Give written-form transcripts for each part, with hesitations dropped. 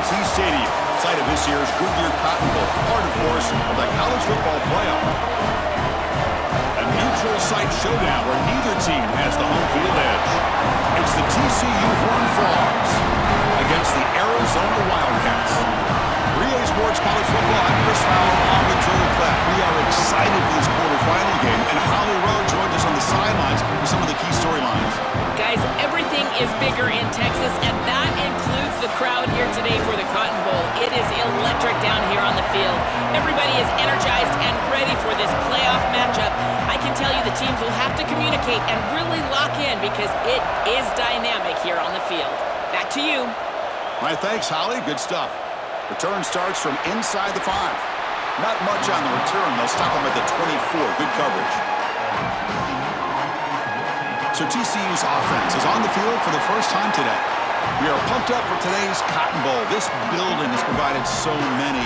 AT&T Stadium, site of this year's Goodyear Cotton Bowl, part, of course, of the college football playoff. A neutral site showdown where neither team has the home field edge. It's the TCU Horned Frogs against the Arizona Wildcats. 3A Sports College Football, I'm Chris Fowler along with Joel Klatt. We are excited for this quarterfinal game, and Holly Rowe joins us on the sidelines with some of the key storylines. Guys, everything is bigger in Texas, and that includes the crowd here today for the Cotton Bowl. It is electric down here on the field. Everybody is energized and ready for this playoff matchup. I can tell you the teams will have to communicate and really lock in because it is dynamic here on the field. Back to you. All right, thanks, Holly. Good stuff. Return starts from inside the 5. Not much on the return. They'll stop them at the 24. Good coverage. So TCU's offense is on the field for the first time today. We are pumped up for today's Cotton Bowl. This building has provided so many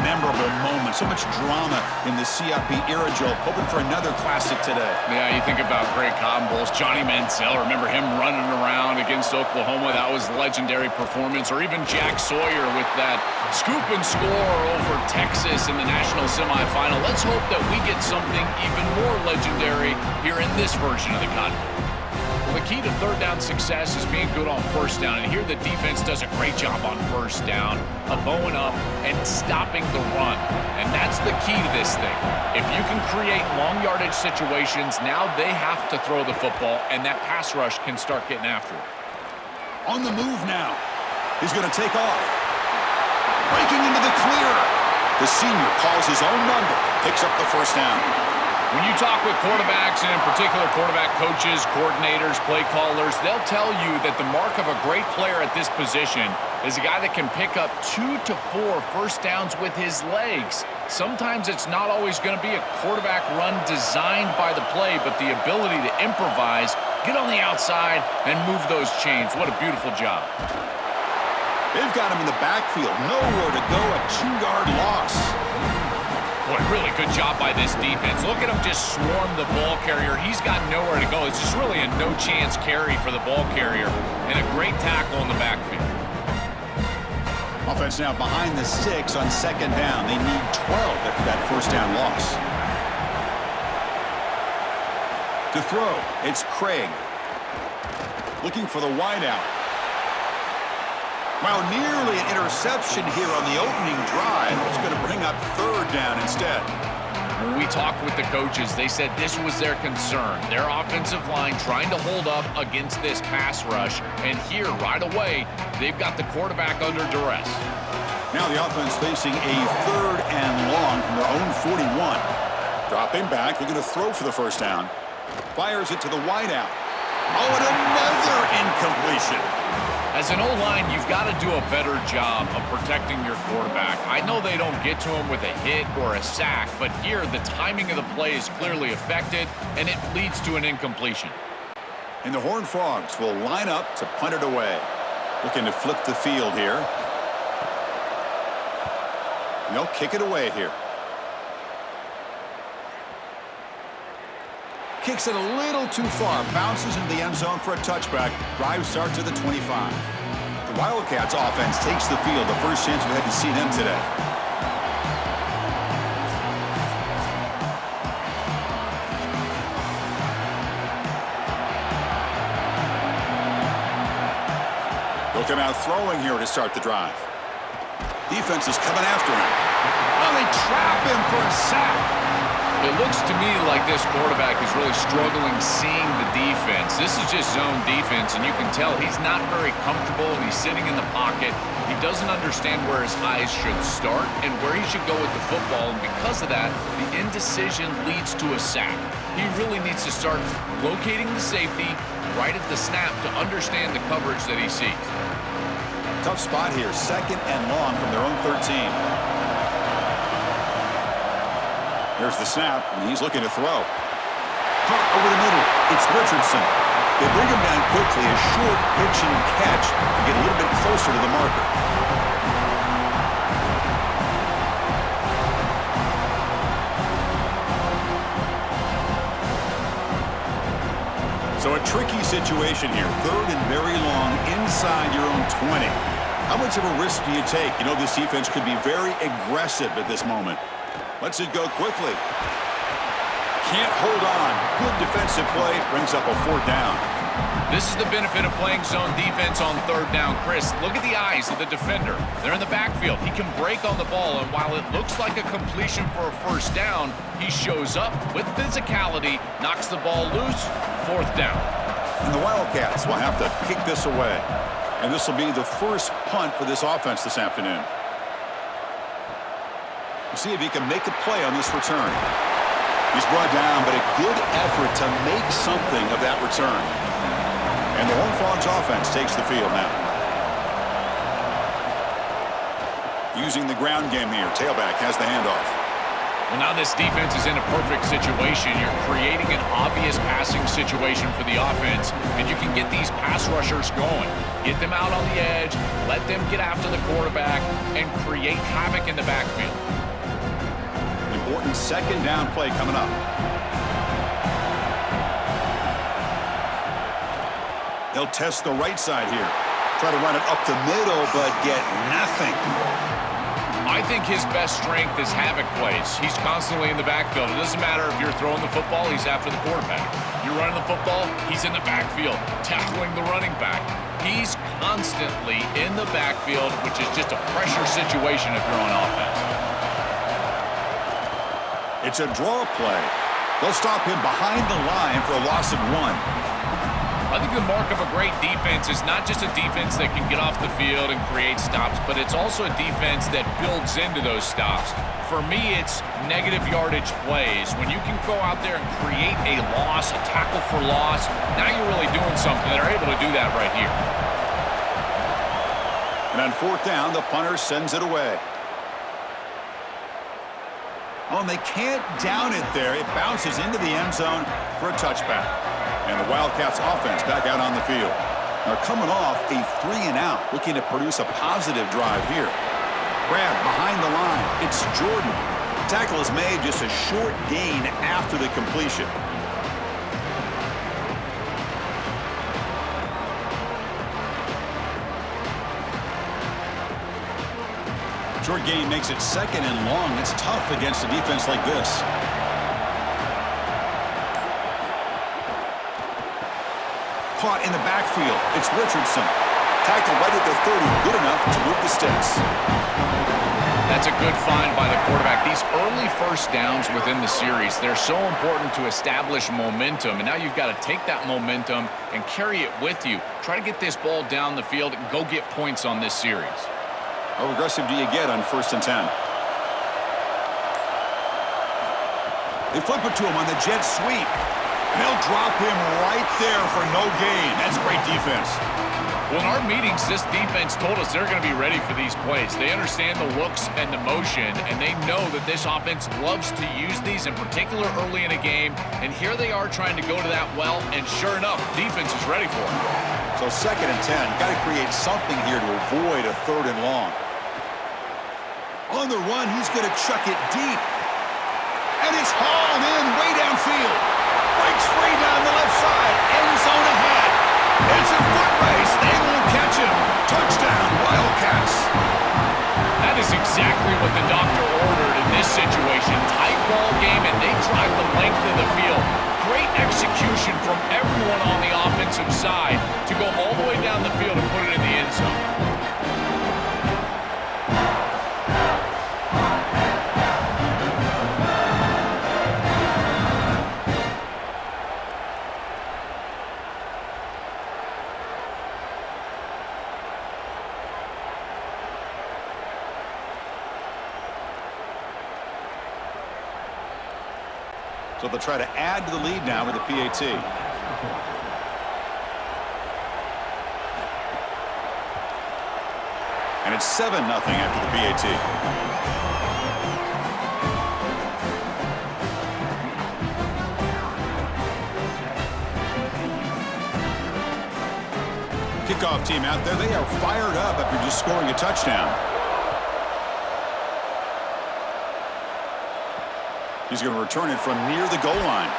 memorable moments, so much drama in the CFB era, Joe. Hoping for another classic today. Yeah, you think about great Cotton Bowls. Johnny Manziel, remember him running around against Oklahoma? That was a legendary performance. Or even Jack Sawyer with that scoop and score over Texas in the national semifinal. Let's hope that we get something even more legendary here in this version of the Cotton Bowl. The key to third down success is being good on first down, and here the defense does a great job on first down of bowing up and stopping the run, and that's the key to this thing. If you can create long yardage situations, now they have to throw the football, and that pass rush can start getting after it. On the move now. He's going to take off. Breaking into the clear. The senior calls his own number, picks up the first down. When you talk with quarterbacks, and in particular quarterback coaches, coordinators, play callers, they'll tell you that the mark of a great player at this position is a guy that can pick up 2 to 4 first downs with his legs. Sometimes it's not always going to be a quarterback run designed by the play, but the ability to improvise, get on the outside, and move those chains. What a beautiful job. They've got him in the backfield. Nowhere to go, a 2-yard loss. Boy, really good job by this defense. Look at him just swarm the ball carrier. He's got nowhere to go. It's just really a no-chance carry for the ball carrier, and a great tackle in the backfield. Offense now behind the 6 on second down. They need 12 after that first down loss. To throw, it's Craig. Looking for the wideout. Wow, nearly an interception here on the opening drive. It's going to bring up third down instead. When we talked with the coaches, they said this was their concern. Their offensive line trying to hold up against this pass rush. And here, right away, they've got the quarterback under duress. Now the offense facing a third and long from their own 41. Dropping back, they're going to throw for the first down. Fires it to the wideout. Oh, and another incompletion. As an O-line, you've got to do a better job of protecting your quarterback. I know they don't get to him with a hit or a sack, but here the timing of the play is clearly affected, and it leads to an incompletion. And the Horned Frogs will line up to punt it away. Looking to flip the field here. And they'll kick it away here. Kicks it a little too far. Bounces into the end zone for a touchback. Drive start to the 25. The Wildcats offense takes the field. The first chance we had to see them today. They'll come out throwing here to start the drive. Defense is coming after him. Oh, they trap him for a sack. It looks to me like this quarterback is really struggling seeing the defense. This is just zone defense, and you can tell he's not very comfortable, and he's sitting in the pocket. He doesn't understand where his eyes should start and where he should go with the football, and because of that, the indecision leads to a sack. He really needs to start locating the safety right at the snap to understand the coverage that he sees. Tough spot here, second and long from their own 13. There's the snap, and he's looking to throw. Caught over the middle. It's Richardson. They bring him down quickly. A short pitch and catch to get a little bit closer to the marker. So a tricky situation here. Third and very long inside your own 20. How much of a risk do you take? You know, this defense could be very aggressive at this moment. Lets it go quickly. Can't hold on. Good defensive play. Brings up a 4th down. This is the benefit of playing zone defense on 3rd down. Chris, look at the eyes of the defender. They're in the backfield. He can break on the ball, and while it looks like a completion for a 1st down, he shows up with physicality, knocks the ball loose, 4th down. And the Wildcats will have to kick this away. And this will be the first punt for this offense this afternoon. We'll see if he can make a play on this return. He's brought down, but a good effort to make something of that return. And the Horned Frogs offense takes the field now. Using the ground game here. Tailback has the handoff. Well, now this defense is in a perfect situation. You're creating an obvious passing situation for the offense, and you can get these pass rushers going. Get them out on the edge, let them get after the quarterback, and create havoc in the backfield. Important 2nd down play coming up. They'll test the right side here. Try to run it up the middle, but get nothing. I think his best strength is havoc plays. He's constantly in the backfield. It doesn't matter if you're throwing the football, he's after the quarterback. You're running the football, he's in the backfield, tackling the running back. He's constantly in the backfield, which is just a pressure situation if you're on offense. It's a draw play. They'll stop him behind the line for a loss of 1. I think the mark of a great defense is not just a defense that can get off the field and create stops, but it's also a defense that builds into those stops. For me, it's negative yardage plays. When you can go out there and create a loss, a tackle for loss, now you're really doing something. They're able to do that right here. And on 4th down, the punter sends it away. Oh, and they can't down it there. It bounces into the end zone for a touchback. And the Wildcats offense back out on the field. They're coming off a 3-and-out, looking to produce a positive drive here. Grab behind the line. It's Jordan. Tackle is made, just a short gain after the completion. Short gain makes it 2nd and long. It's tough against a defense like this. Caught in the backfield. It's Richardson. Tackle right at the 30. Good enough to move the sticks. That's a good find by the quarterback. These early 1st downs within the series, they're so important to establish momentum. And now you've got to take that momentum and carry it with you. Try to get this ball down the field and go get points on this series. How aggressive do you get on 1st and 10? They flip it to him on the jet sweep. And they'll drop him right there for no gain. That's great defense. Well, in our meetings, this defense told us they're going to be ready for these plays. They understand the looks and the motion, and they know that this offense loves to use these, in particular early in a game. And here they are trying to go to that well, and sure enough, defense is ready for it. So 2nd and 10, got to create something here to avoid a 3rd and long. On the run, he's going to chuck it deep. And it's hauled in way downfield. Breaks free down the left side. End zone ahead. It's a foot race. They won't catch him. Touchdown, Wildcats. That is exactly what the doctor ordered in this situation. Tight ball game, and they drive the length of the field. Great execution from everyone on the offensive side to go all the way down the field and put it in the end zone. So they'll try to add to the lead now with a PAT. And it's 7-0 after the PAT. Kickoff team out there. They are fired up after just scoring a touchdown. He's going to return it from near the goal line.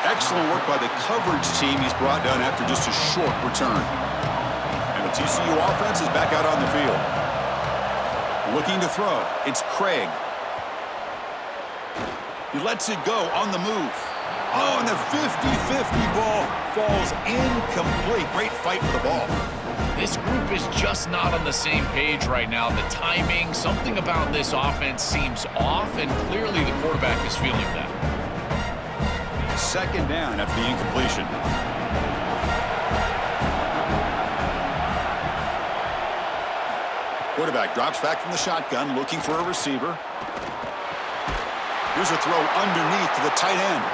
Excellent work by the coverage team he's brought down after just a short return. And The TCU offense is back out on the field. Looking to throw. It's Craig. He lets it go on the move. Oh, and the 50-50 ball falls incomplete. Great fight for the ball. This group is just not on the same page right now. The timing, something about this offense seems off, and clearly the quarterback is feeling that. Second down after the incompletion. Quarterback drops back from the shotgun, looking for a receiver. Here's a throw underneath to the tight end.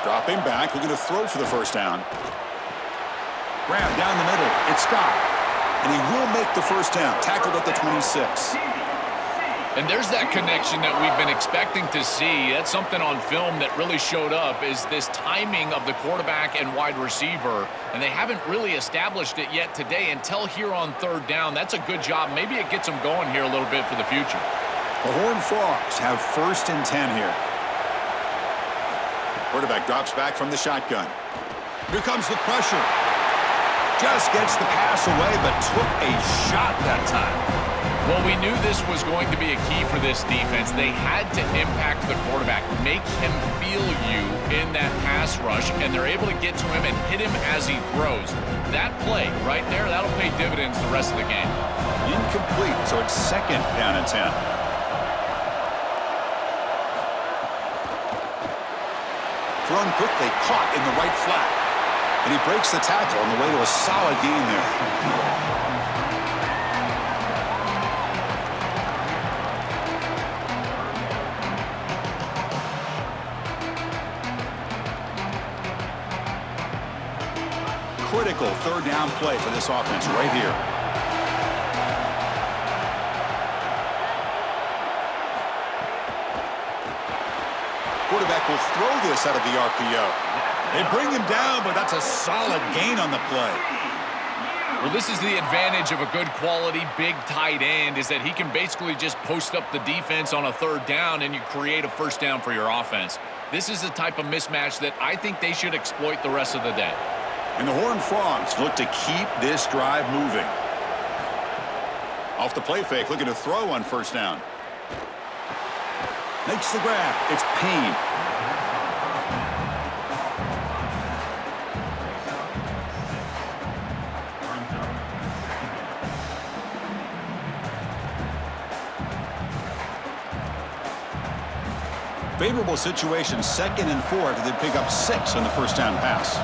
Dropping back, looking to throw for the first down. Grab down the middle. It's Scott. And he will make the first down. Tackled at the 26. And there's that connection that we've been expecting to see. That's something on film that really showed up, is this timing of the quarterback and wide receiver. And they haven't really established it yet today until here on third down. That's a good job. Maybe it gets them going here a little bit for the future. The Horned Frogs have 1st and 10 here. Quarterback drops back from the shotgun. Here comes the pressure. Just gets the pass away, but took a shot that time. Well, we knew this was going to be a key for this defense. They had to impact the quarterback, make him feel you in that pass rush, and they're able to get to him and hit him as he throws. That play right there, that'll pay dividends the rest of the game. Incomplete, so it's 2nd down and 10. Thrown quickly, caught in the right flat. And he breaks the tackle on the way to a solid gain there. Critical 3rd down play for this offense right here. Quarterback will throw this out of the RPO. They bring him down, but that's a solid gain on the play. Well, this is the advantage of a good quality big tight end, is that he can basically just post up the defense on a 3rd down and you create a first down for your offense. This is the type of mismatch that I think they should exploit the rest of the day. And the Horned Frogs look to keep this drive moving. Off the play fake, looking to throw on 1st down. Makes the grab. It's Payne. Favorable situation, 2nd and 4 after they pick up 6 on the first down pass.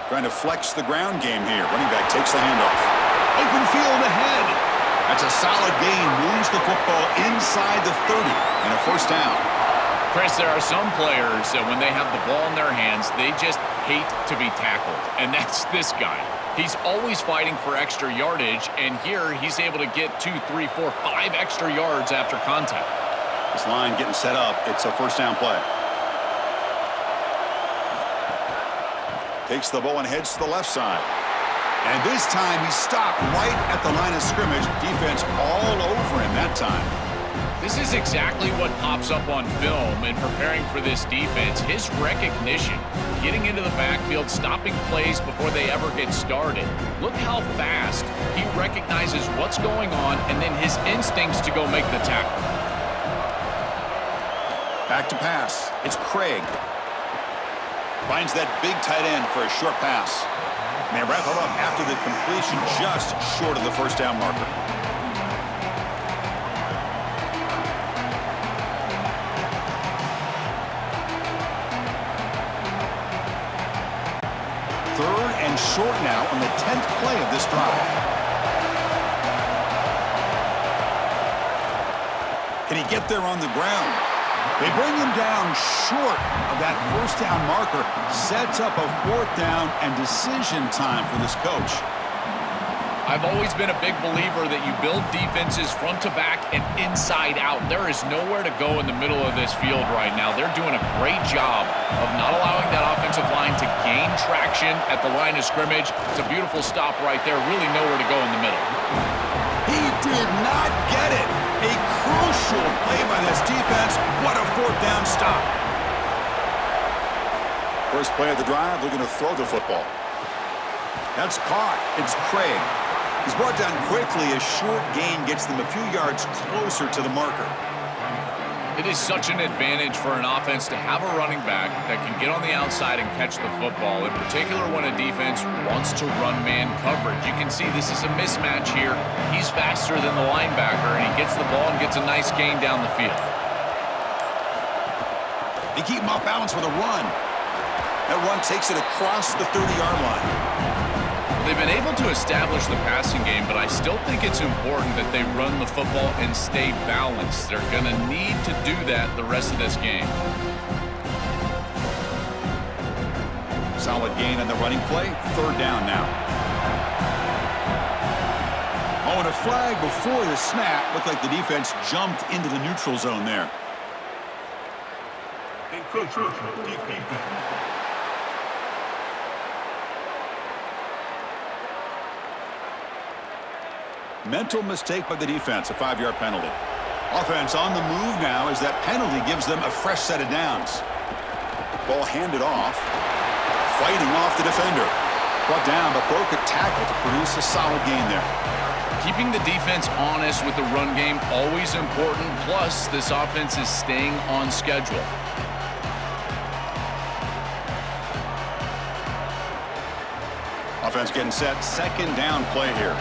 Trying to flex the ground game here. Running back takes the handoff. Open field ahead. That's a solid gain. Moves the football inside the 30 and a first down. Chris, there are some players that when they have the ball in their hands, they just hate to be tackled. And that's this guy. He's always fighting for extra yardage, and here he's able to get 2, 3, 4, 5 extra yards after contact. This line getting set up. It's a first down play. Takes the ball and heads to the left side. And this time he stopped right at the line of scrimmage. Defense all over him that time. This is exactly what pops up on film in preparing for this defense. His recognition, getting into the backfield, stopping plays before they ever get started. Look how fast he recognizes what's going on and then his instincts to go make the tackle. Back to pass. It's Craig. Finds that big tight end for a short pass. And they wrap it up after the completion, just short of the first down marker. Third and short now on the 10th play of this drive. Can he get there on the ground? They bring him down short of that first down marker. Sets up a 4th down and decision time for this coach. I I've always been a big believer that you build defenses front to back and inside out. There is nowhere to go in the middle of this field right now. They're doing a great job of not allowing that offensive line to gain traction at the line of scrimmage. It's a beautiful stop right there. Really nowhere to go in the middle. He did not get it. A crucial play by this defense. What a fourth down stop. First play of the drive, they're going to throw the football. That's caught. It's Craig. He's brought down quickly. A short gain gets them a few yards closer to the marker. It is such an advantage for an offense to have a running back that can get on the outside and catch the football, in particular when a defense wants to run man coverage. You can see this is a mismatch here. He's faster than the linebacker, and he gets the ball and gets a nice gain down the field. They keep him off balance with a run. That run takes it across the 30-yard line. They've been able to establish the passing game, but I still think it's important that they run the football and stay balanced. They're going to need to do that the rest of this game. Solid gain on the running play. Third down now. Oh, and a flag before the snap. Looked like the defense jumped into the neutral zone there. Mental mistake by the defense, a 5-yard penalty. Offense on the move now as that penalty gives them a fresh set of downs. Ball handed off. Fighting off the defender. Brought down but broke a tackle to produce a solid gain there. Keeping the defense honest with the run game, always important. Plus, this offense is staying on schedule. Offense getting set. Second down play here.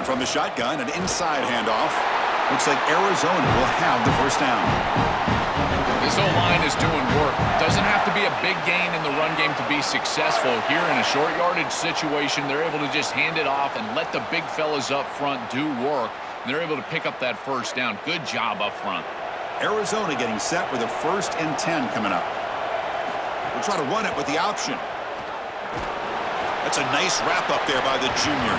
From the shotgun, an inside handoff. Looks like Arizona will have the first down. This O-line is doing work. Doesn't have to be a big gain in the run game to be successful. Here in a short yardage situation, they're able to just hand it off and let the big fellas up front do work. And they're able to pick up that first down. Good job up front. Arizona getting set with a 1st and 10 coming up. We'll try to run it with the option. That's a nice wrap up there by the junior.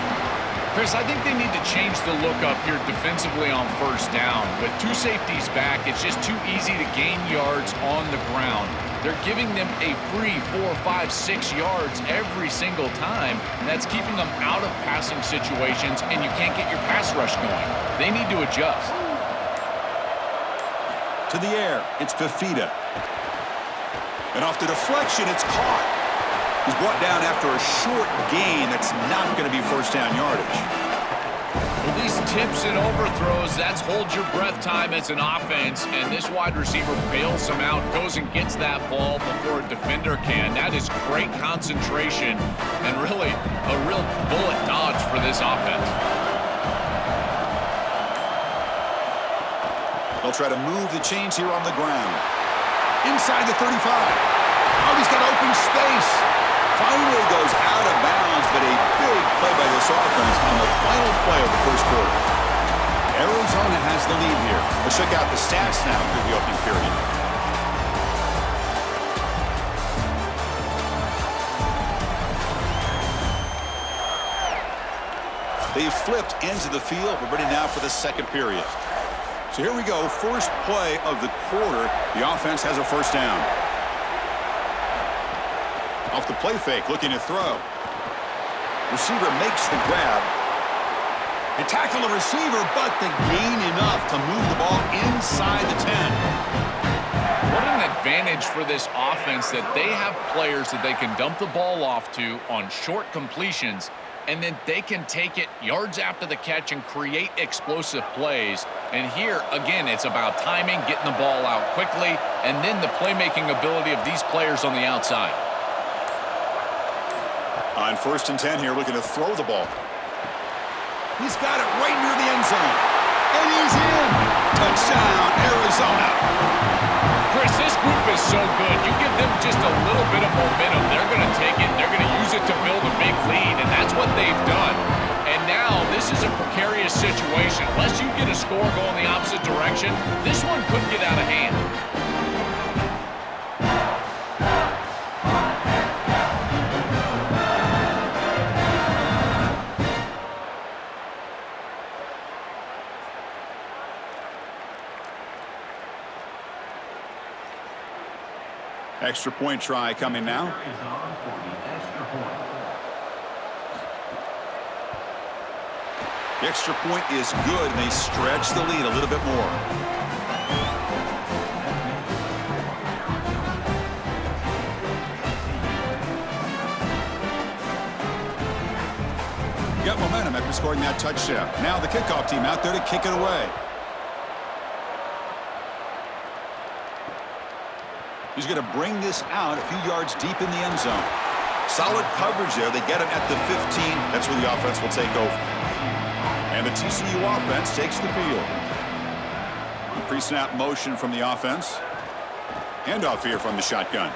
Chris, I think they need to change the look up here defensively on first down. With two safeties back, it's just too easy to gain yards on the ground. They're giving them a free 4, 5, 6 yards every single time. And that's keeping them out of passing situations, and you can't get your pass rush going. They need to adjust. To the air, it's Fafita. And off the deflection, it's caught. He's brought down after a short gain that's not going to be first down yardage. Well, these tips and overthrows, that's hold your breath time as an offense, and this wide receiver bails him out, goes and gets that ball before a defender can. That is great concentration and really a real bullet dodge for this offense. They'll try to move the chains here on the ground. Inside the 35. Oh, he's got open space. Finally goes out of bounds, but a big play by this offense on the final play of the first quarter. Arizona has the lead here. Let's check out the stats now through the opening period. They've flipped ends of the field. We're ready now for the second period. So here we go. First play of the quarter. The offense has a first down. Off the play fake, looking to throw. Receiver makes the grab. They tackle the receiver, but they gain enough to move the ball inside the 10. What an advantage for this offense that they have players that they can dump the ball off to on short completions, and then they can take it yards after the catch and create explosive plays. And here, again, it's about timing, getting the ball out quickly, and then the playmaking ability of these players on the outside. On 1st and 10 here, looking to throw the ball. He's got it right near the end zone. And he's in. Touchdown, Arizona. Chris, this group is so good. You give them just a little bit of momentum, they're going to take it, they're going to use it to build a big lead, and that's what they've done. And now this is a precarious situation. Unless you get a score going the opposite direction, this one could get out of hand. Extra point try coming now. The extra point is good, and they stretch the lead a little bit more. Got momentum after scoring that touchdown. Now the kickoff team out there to kick it away. He's going to bring this out a few yards deep in the end zone. Solid coverage there. They get him at the 15. That's where the offense will take over. And the TCU offense takes the field. Pre-snap motion from the offense. Handoff here from the shotgun.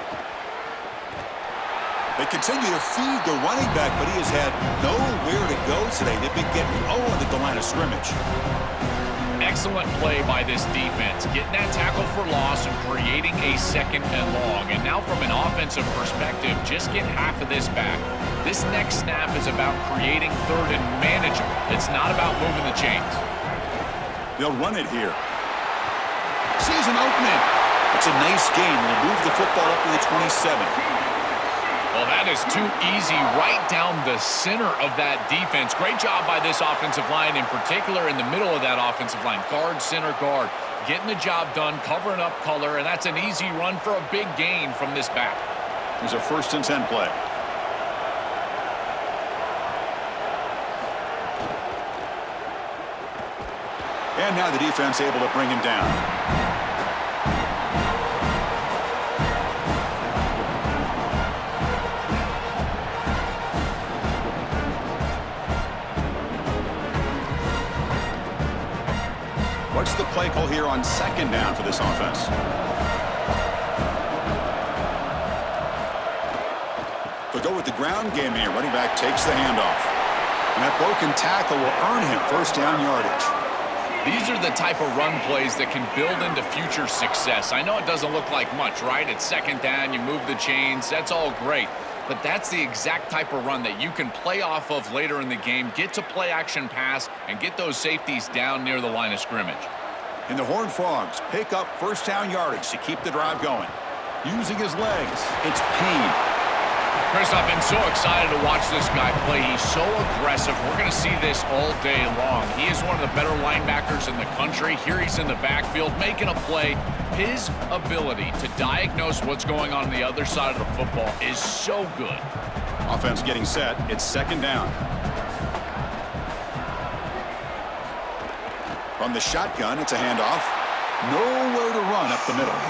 They continue to feed the running back, but he has had nowhere to go today. They've been getting at the line of scrimmage. Excellent play by this defense, getting that tackle for loss and creating a 2nd and long. And now from an offensive perspective, just get half of this back. This next snap is about creating 3rd and manageable. It's not about moving the chains. They'll run it here. Sees an opening. It's a nice game. They'll move the football up to the 27. Well, that is too easy right down the center of that defense. Great job by this offensive line, in particular in the middle of that offensive line. Guard, center, guard. Getting the job done, covering up color, and that's an easy run for a big gain from this back. There's a 1st and 10 play. And now the defense able to bring him down. What's the play call here on 2nd down for this offense? They'll go with the ground game here. Running back takes the handoff. And that broken tackle will earn him 1st down yardage. These are the type of run plays that can build into future success. I know it doesn't look like much, right? It's 2nd down, you move the chains, that's all great. But that's the exact type of run that you can play off of later in the game, get to play action pass, and get those safeties down near the line of scrimmage. And the Horned Frogs pick up 1st down yardage to keep the drive going. Using his legs, it's Payne. Chris, I've been so excited to watch this guy play. He's so aggressive. We're going to see this all day long. He is one of the better linebackers in the country. Here he's in the backfield making a play. His ability to diagnose what's going on the other side of the football is so good. Offense getting set. It's 2nd down. From the shotgun, it's a handoff. Nowhere to run up the middle.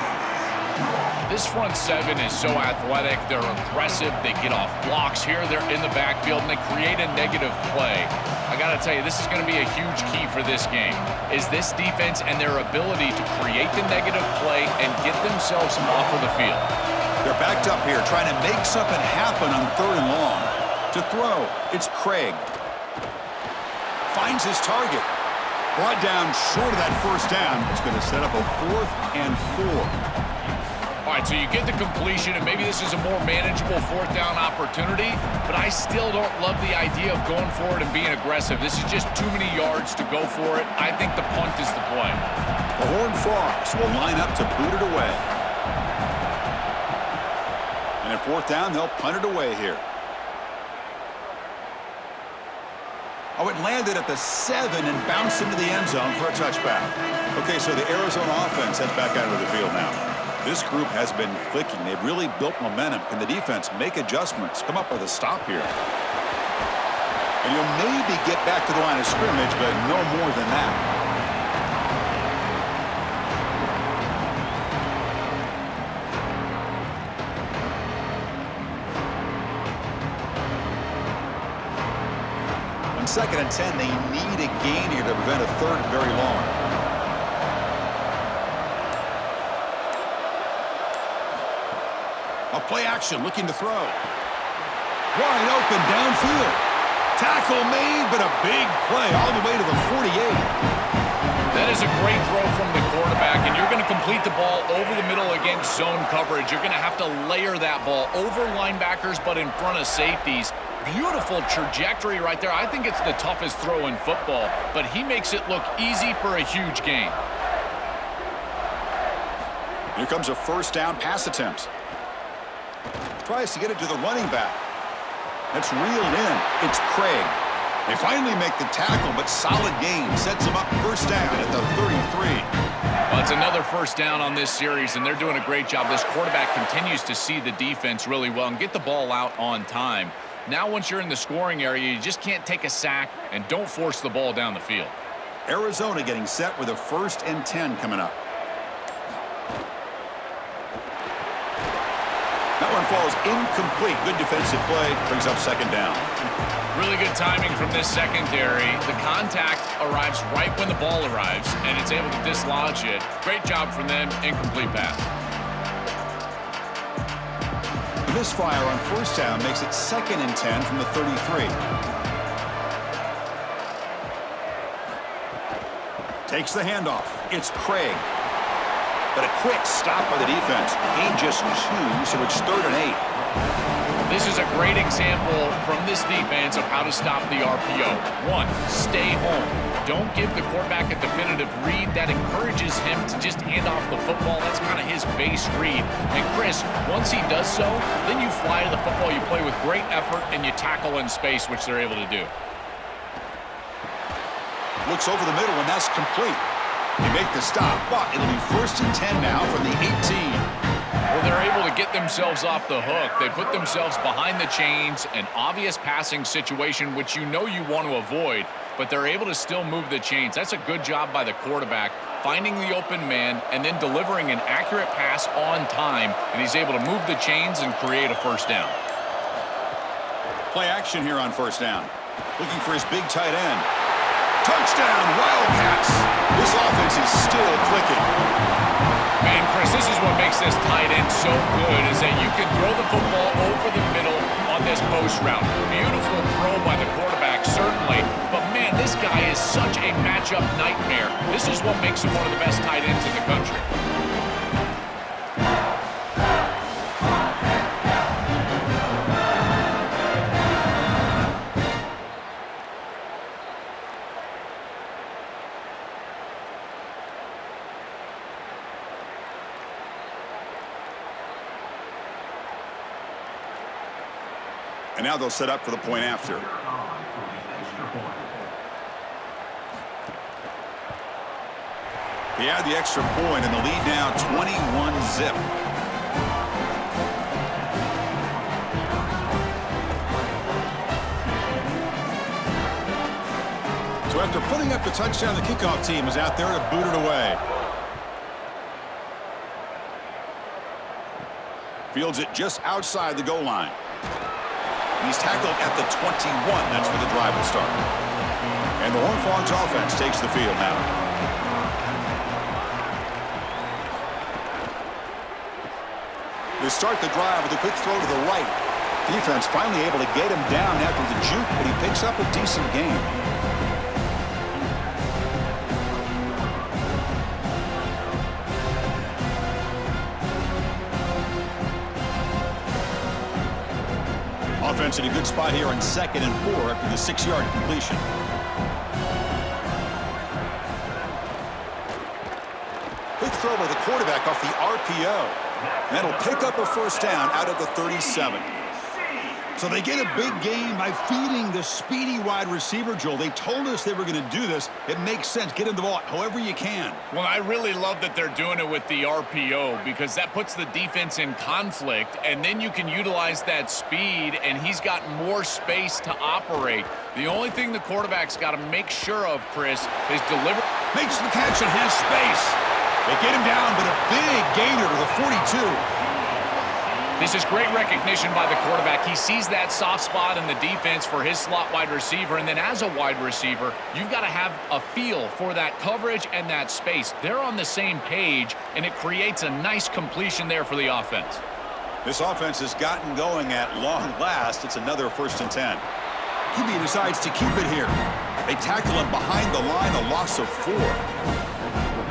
This front 7 is so athletic. They're aggressive. They get off blocks here. They're in the backfield, and they create a negative play. I got to tell you, this is going to be a huge key for this game, is this defense and their ability to create the negative play and get themselves off of the field. They're backed up here, trying to make something happen on 3rd and long. To throw, it's Craig. Finds his target. Brought down short of that 1st down. It's going to set up a 4th and 4. All right, so you get the completion, and maybe this is a more manageable 4th down opportunity, but I still don't love the idea of going for it and being aggressive. This is just too many yards to go for it. I think the punt is the play. The Horned Frogs will line up to boot it away. And at 4th down, they'll punt it away here. Oh, it landed at the 7 and bounced into the end zone for a touchback. Okay, so the Arizona offense heads back out of the field now. This group has been clicking. They've really built momentum. Can the defense make adjustments? Come up with a stop here. And you'll maybe get back to the line of scrimmage, but no more than that. On 2nd and 10, they need a gain here to prevent a 3rd and very long. Play action, looking to throw. Wide open downfield. Tackle made, but a big play all the way to the 48. That is a great throw from the quarterback, and you're going to complete the ball over the middle against zone coverage. You're going to have to layer that ball over linebackers, but in front of safeties. Beautiful trajectory right there. I think it's the toughest throw in football, but he makes it look easy for a huge gain. Here comes a 1st down pass attempt. Tries to get it to the running back. That's reeled in. It's Craig. They finally make the tackle, but solid gain. Sets them up first down at the 33. Well, it's another first down on this series, and they're doing a great job. This quarterback continues to see the defense really well and get the ball out on time. Now once you're in the scoring area, you just can't take a sack and don't force the ball down the field. Arizona getting set with a 1st and 10 coming up. That one falls incomplete. Good defensive play. Brings up 2nd down. Really good timing from this secondary. The contact arrives right when the ball arrives, and it's able to dislodge it. Great job from them. Incomplete pass. The misfire on 1st down makes it 2nd and 10 from the 33. Takes the handoff. It's Craig. But a quick stop by the defense. Gain just 2, so it's 3rd and 8. This is a great example from this defense of how to stop the RPO. 1, stay home. Don't give the quarterback a definitive read. That encourages him to just hand off the football. That's kind of his base read. And Chris, once he does so, then you fly to the football. You play with great effort, and you tackle in space, which they're able to do. Looks over the middle, and that's complete. They make the stop, but it'll be 1st and 10 now from the 18. Well, they're able to get themselves off the hook. They put themselves behind the chains, an obvious passing situation, which you know you want to avoid, but they're able to still move the chains. That's a good job by the quarterback, finding the open man and then delivering an accurate pass on time, and he's able to move the chains and create a 1st down. Play action here on 1st down. Looking for his big tight end. Touchdown, Wildcats. This offense is still clicking. Man, Chris, this is what makes this tight end so good, is that you can throw the football over the middle on this post route. Beautiful throw by the quarterback, certainly. But, man, this guy is such a matchup nightmare. This is what makes him one of the best tight ends in the country. And now they'll set up for the point after. They add the extra point, and the lead now 21-zip. So after putting up the touchdown, the kickoff team is out there to boot it away. Fields it just outside the goal line. He's tackled at the 21. That's where the drive will start. And the Horned Frogs offense takes the field now. They start the drive with a quick throw to the right. Defense finally able to get him down after the juke, but he picks up a decent gain. Offense in a good spot here on 2nd and 4 after the 6-yard completion. Quick throw by the quarterback off the RPO. That'll pick up a 1st down out of the 37. So they get a big gain by feeding the speedy wide receiver, Joel. They told us they were going to do this. It makes sense. Get him the ball however you can. Well, I really love that they're doing it with the RPO because that puts the defense in conflict, and then you can utilize that speed, and he's got more space to operate. The only thing the quarterback's got to make sure of, Chris, is deliver. Makes the catch and has space. They get him down, but a big gainer to the 42. This is great recognition by the quarterback. He sees that soft spot in the defense for his slot wide receiver, and then as a wide receiver, you've got to have a feel for that coverage and that space. They're on the same page, and it creates a nice completion there for the offense. This offense has gotten going at long last. It's another 1st and 10. QB decides to keep it here. They tackle him behind the line, a loss of 4.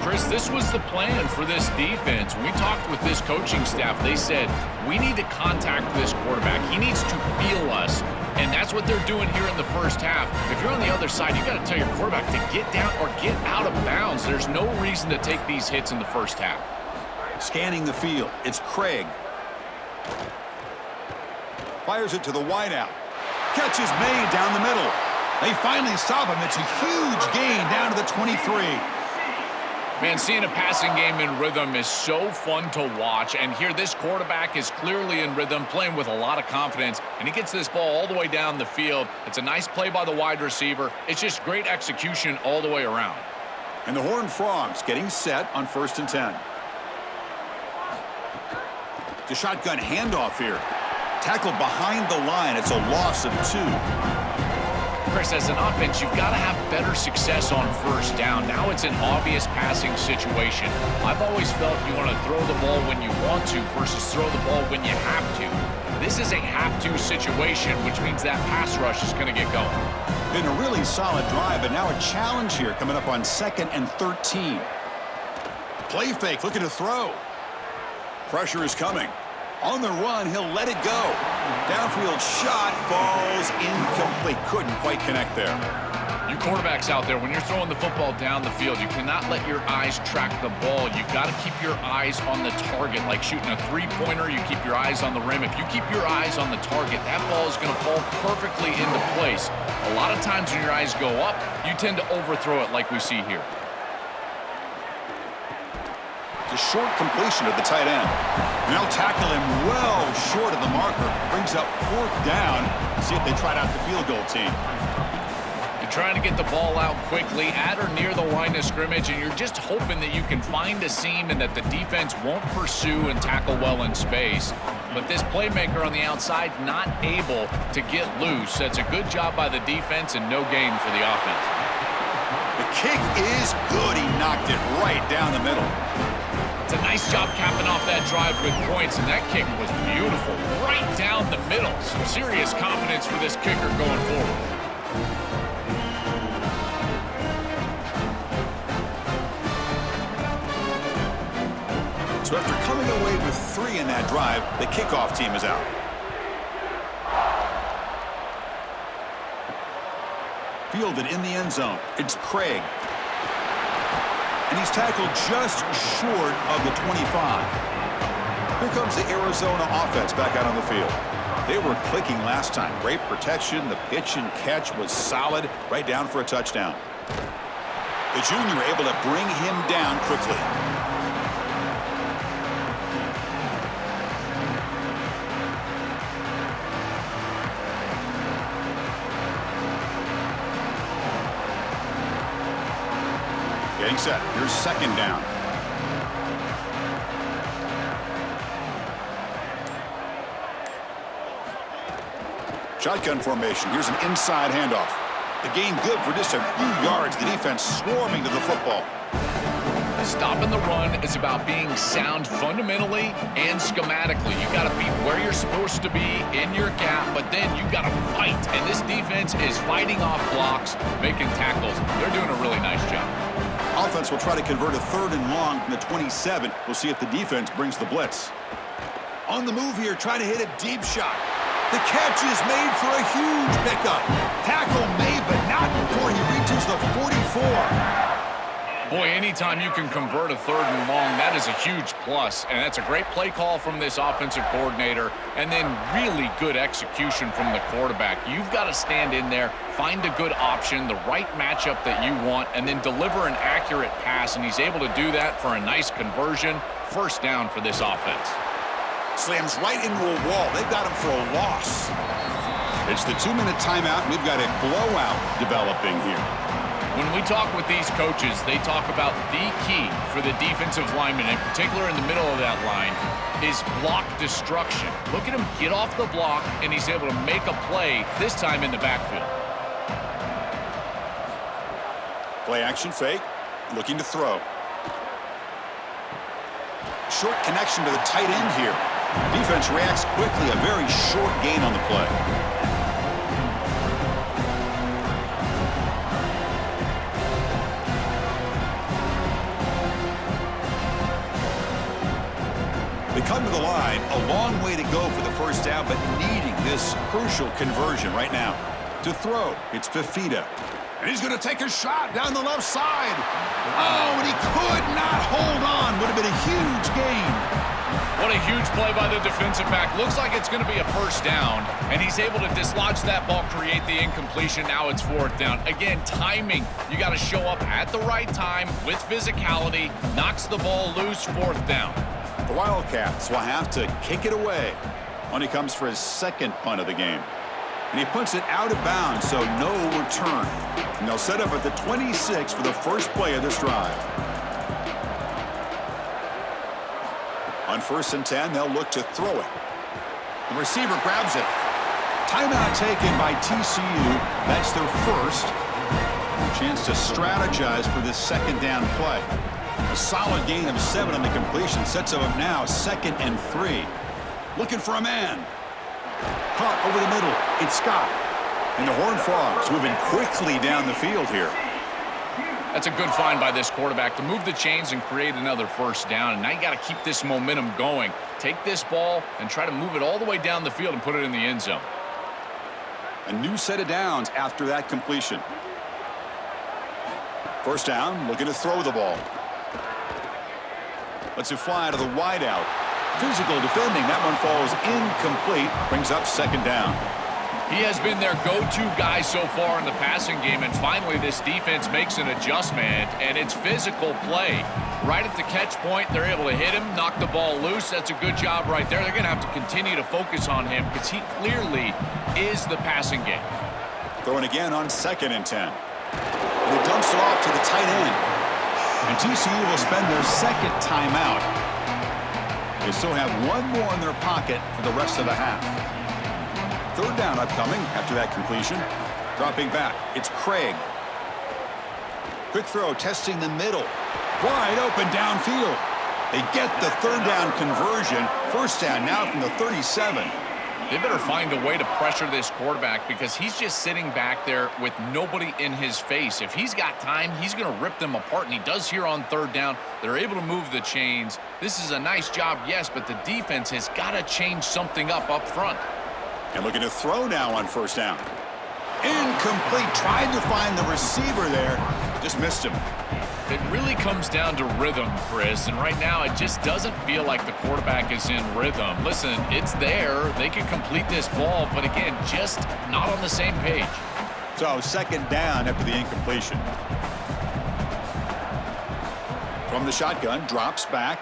Chris, this was the plan for this defense. When we talked with this coaching staff, they said, we need to contact this quarterback. He needs to feel us, and that's what they're doing here in the first half. If you're on the other side, you got to tell your quarterback to get down or get out of bounds. There's no reason to take these hits in the first half. Scanning the field, it's Craig. Fires it to the wideout. Catch is made down the middle. They finally stop him. It's a huge gain down to the 23. Man, seeing a passing game in rhythm is so fun to watch. And here, this quarterback is clearly in rhythm, playing with a lot of confidence. And he gets this ball all the way down the field. It's a nice play by the wide receiver. It's just great execution all the way around. And the Horned Frogs getting set on 1st and 10. The shotgun handoff here. Tackled behind the line. It's a loss of 2. Chris, as an offense, you've got to have better success on 1st down. Now it's an obvious passing situation. I've always felt you want to throw the ball when you want to versus throw the ball when you have to. This is a have-to situation, which means that pass rush is going to get going. Been a really solid drive, but now a challenge here coming up on 2nd and 13. Play fake, looking to throw. Pressure is coming. On the run, he'll let it go. Downfield shot falls incomplete. Couldn't quite connect there. You quarterbacks out there, when you're throwing the football down the field, you cannot let your eyes track the ball. You've got to keep your eyes on the target. Like shooting a three-pointer, you keep your eyes on the rim. If you keep your eyes on the target, that ball is going to fall perfectly into place. A lot of times when your eyes go up, you tend to overthrow it like we see here. It's a short completion of the tight end. And they'll tackle him well short of the marker. Brings up 4th down. See if they tried out the field goal team. You're trying to get the ball out quickly at or near the line of scrimmage, and you're just hoping that you can find a seam and that the defense won't pursue and tackle well in space. But this playmaker on the outside not able to get loose. That's a good job by the defense and no gain for the offense. The kick is good. He knocked it right down the middle. It's a nice job capping off that drive with points, and that kick was beautiful. Right down the middle. Some serious confidence for this kicker going forward. So after coming away with 3 in that drive, the kickoff team is out. Fielded in the end zone. It's Craig. And he's tackled just short of the 25. Here comes the Arizona offense back out on the field. They were clicking last time. Great protection. The pitch and catch was solid. Right down for a touchdown. The junior able to bring him down quickly. Getting set. Here's 2nd down. Shotgun formation. Here's an inside handoff. The gain good for just a few yards. The defense swarming to the football. Stopping the run is about being sound fundamentally and schematically. You got to be where you're supposed to be in your gap, but then you got to fight. And this defense is fighting off blocks, making tackles. They're doing a really nice job. Offense will try to convert a 3rd and long from the 27. We'll see if the defense brings the blitz. On the move here, trying to hit a deep shot. The catch is made for a huge pickup. Tackle made, but not before he reaches the 44. Boy, anytime you can convert a 3rd and long, that is a huge plus. And that's a great play call from this offensive coordinator. And then really good execution from the quarterback. You've got to stand in there, find a good option, the right matchup that you want, and then deliver an accurate pass. And he's able to do that for a nice conversion. 1st down for this offense. Slams right into a wall. They've got him for a loss. It's the 2-minute timeout. We've got a blowout developing here. When we talk with these coaches, they talk about the key for the defensive lineman, in particular in the middle of that line, is block destruction. Look at him get off the block, and he's able to make a play, this time in the backfield. Play action fake, looking to throw. Short connection to the tight end here. Defense reacts quickly, a very short gain on the play. They come to the line, a long way to go for the 1st down, but needing this crucial conversion right now. To throw, it's Fafita. And he's going to take a shot down the left side. Oh, and he could not hold on. Would have been a huge gain. What a huge play by the defensive back. Looks like it's going to be a first down, and he's able to dislodge that ball, create the incompletion. Now it's fourth down. Again, timing. You got to show up at the right time with physicality. Knocks the ball loose, fourth down. The Wildcats will have to kick it away when he comes for his second punt of the game. And he puts it out of bounds, so no return. And they'll set up at the 26 for the first play of this drive. On 1st and 10, they'll look to throw it. The receiver grabs it. Timeout taken by TCU. That's their first. Chance to strategize for this second down play. A solid gain of 7 on the completion sets them up now 2nd and 3. Looking for a man. Caught over the middle. It's Scott. And the Horned Frogs moving quickly down the field here. That's a good find by this quarterback to move the chains and create another first down. And now you got to keep this momentum going. Take this ball and try to move it all the way down the field and put it in the end zone. A new set of downs after that completion. First down, looking to throw the ball. Lets it fly to the wideout. Physical defending. That one falls incomplete. Brings up second down. He has been their go-to guy so far in the passing game, and finally this defense makes an adjustment, and it's physical play. Right at the catch point, they're able to hit him, knock the ball loose. That's a good job right there. They're going to have to continue to focus on him because he clearly is the passing game. Throwing again on 2nd and 10. And he dumps it off to the tight end. And TCU will spend their second timeout. They still have one more in their pocket for the rest of the half. Third down upcoming after that completion. Dropping back, it's Craig. Quick throw, testing the middle. Wide open downfield. They get the third down conversion. First down now from the 37. They better find a way to pressure this quarterback because he's just sitting back there with nobody in his face. If he's got time, he's going to rip them apart, and he does here on third down. They're able to move the chains. This is a nice job, yes, but the defense has got to change something up front. And looking to throw now on first down. Incomplete. Tried to find the receiver there. Just missed him. It really comes down to rhythm, Chris, and right now it just doesn't feel like the quarterback is in rhythm. Listen, it's there. They can complete this ball, but again, just not on the same page. So second down after the incompletion. From the shotgun, drops back.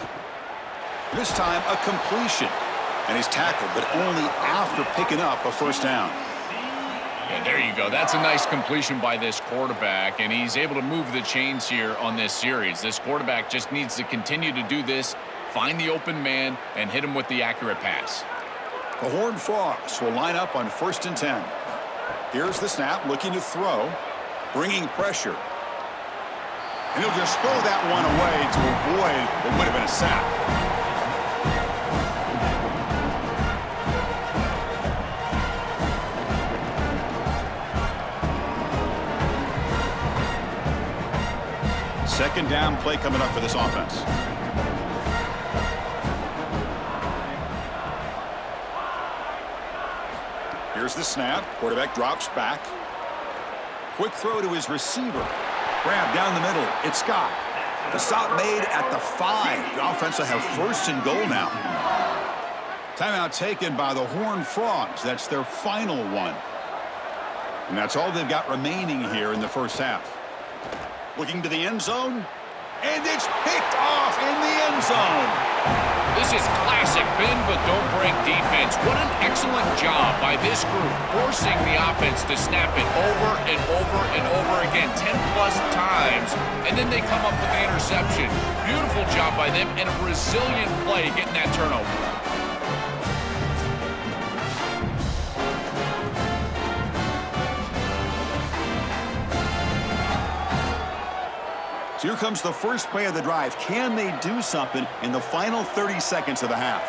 This time a completion. And he's tackled, but only after picking up a first down. Yeah, there you go. That's a nice completion by this quarterback, and he's able to move the chains here on this series. This quarterback just needs to continue to do this, find the open man, and hit him with the accurate pass. The Horned Frogs will line up on 1st and 10. Here's the snap, looking to throw, bringing pressure. And he'll just throw that one away to avoid what would have been a sack. Second down play coming up for this offense. Here's the snap. Quarterback drops back. Quick throw to his receiver. Grab down the middle. It's Scott. The stop made at the 5. The offense will have 1st and goal now. Timeout taken by the Horned Frogs. That's their final one. And that's all they've got remaining here in the first half. Looking to the end zone, and it's picked off in the end zone. This is classic bend but don't break defense. What an excellent job by this group, forcing the offense to snap it over and over and over again 10-plus times, and then they come up with the interception. Beautiful job by them, and a resilient play getting that turnover. Here comes the first play of the drive. Can they do something in the final 30 seconds of the half?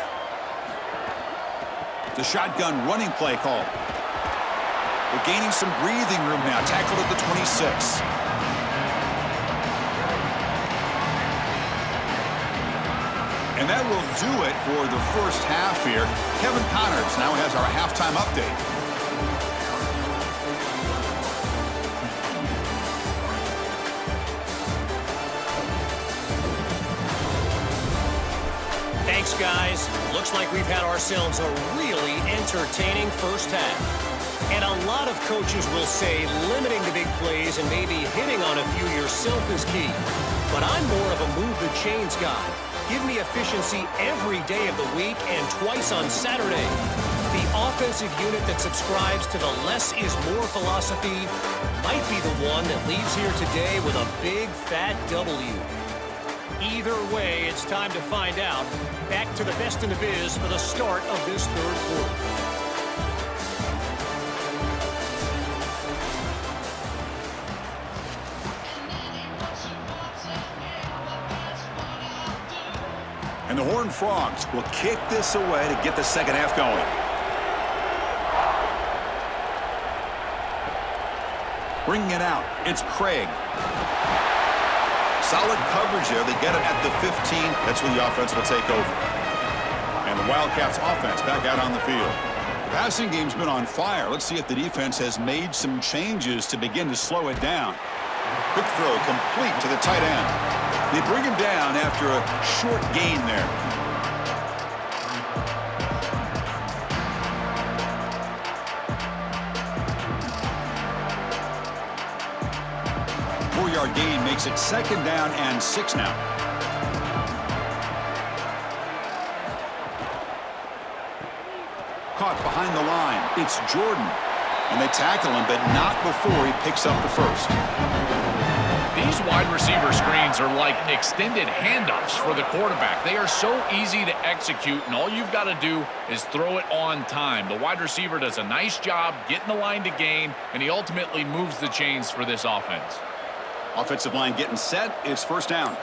The shotgun running play call. They're gaining some breathing room now. Tackled at the 26. And that will do it for the first half here. Kevin Connors now has our halftime update. Thanks, guys. Looks like we've had ourselves a really entertaining first half. And a lot of coaches will say limiting the big plays and maybe hitting on a few yourself is key. But I'm more of a move the chains guy. Give me efficiency every day of the week and twice on Saturday. The offensive unit that subscribes to the less is more philosophy might be the one that leaves here today with a big fat W. Either way, it's time to find out. Back to the best in the biz for the start of this third quarter. And the Horned Frogs will kick this away to get the second half going. Bringing it out, it's Craig. Solid coverage there. They get it at the 15. That's where the offense will take over. And the Wildcats offense back out on the field. The passing game's been on fire. Let's see if the defense has made some changes to begin to slow it down. Quick throw complete to the tight end. They bring him down after a short gain there. Four-yard gain makes it second down and 6 now. Caught behind the line. It's Jordan. And they tackle him, but not before he picks up the first. These wide receiver screens are like extended handoffs for the quarterback. They are so easy to execute, and all you've got to do is throw it on time. The wide receiver does a nice job getting the line to gain, and he ultimately moves the chains for this offense. Offensive line getting set. It's first down.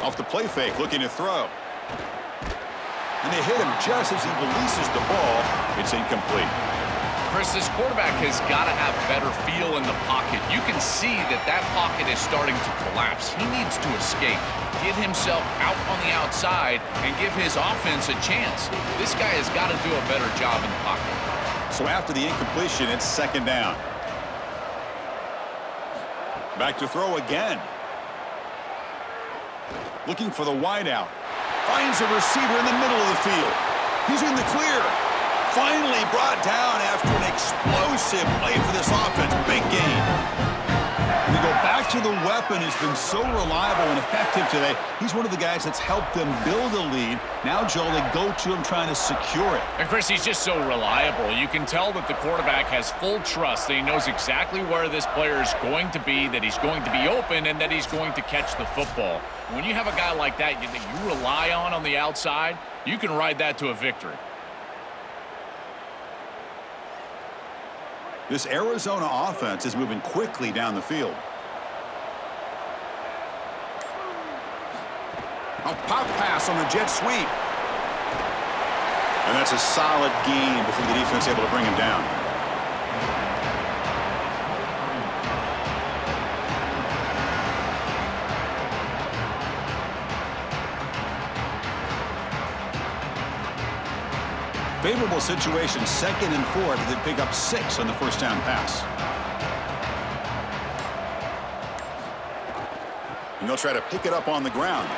Off the play fake, looking to throw. And they hit him just as he releases the ball. It's incomplete. Chris, this quarterback has got to have better feel in the pocket. You can see that pocket is starting to collapse. He needs to escape, get himself out on the outside, and give his offense a chance. This guy has got to do a better job in the pocket. So after the incompletion, it's second down. Back to throw again. Looking for the wideout. Finds a receiver in the middle of the field. He's in the clear. Finally brought down after an explosive play for this offense. Big gain. We go back to the weapon who's been so reliable and effective today. He's one of the guys that's helped them build a lead. Now, Joe, they go to him trying to secure it. And, Chris, he's just so reliable. You can tell that the quarterback has full trust that he knows exactly where this player is going to be, that he's going to be open, and that he's going to catch the football. When you have a guy like that you rely on the outside, you can ride that to a victory. This Arizona offense is moving quickly down the field. A pop pass on a jet sweep. And that's a solid gain before the defense able to bring him down. Favorable situation, 2nd and 4. They pick up 6 on the first down pass. And they'll try to pick it up on the ground.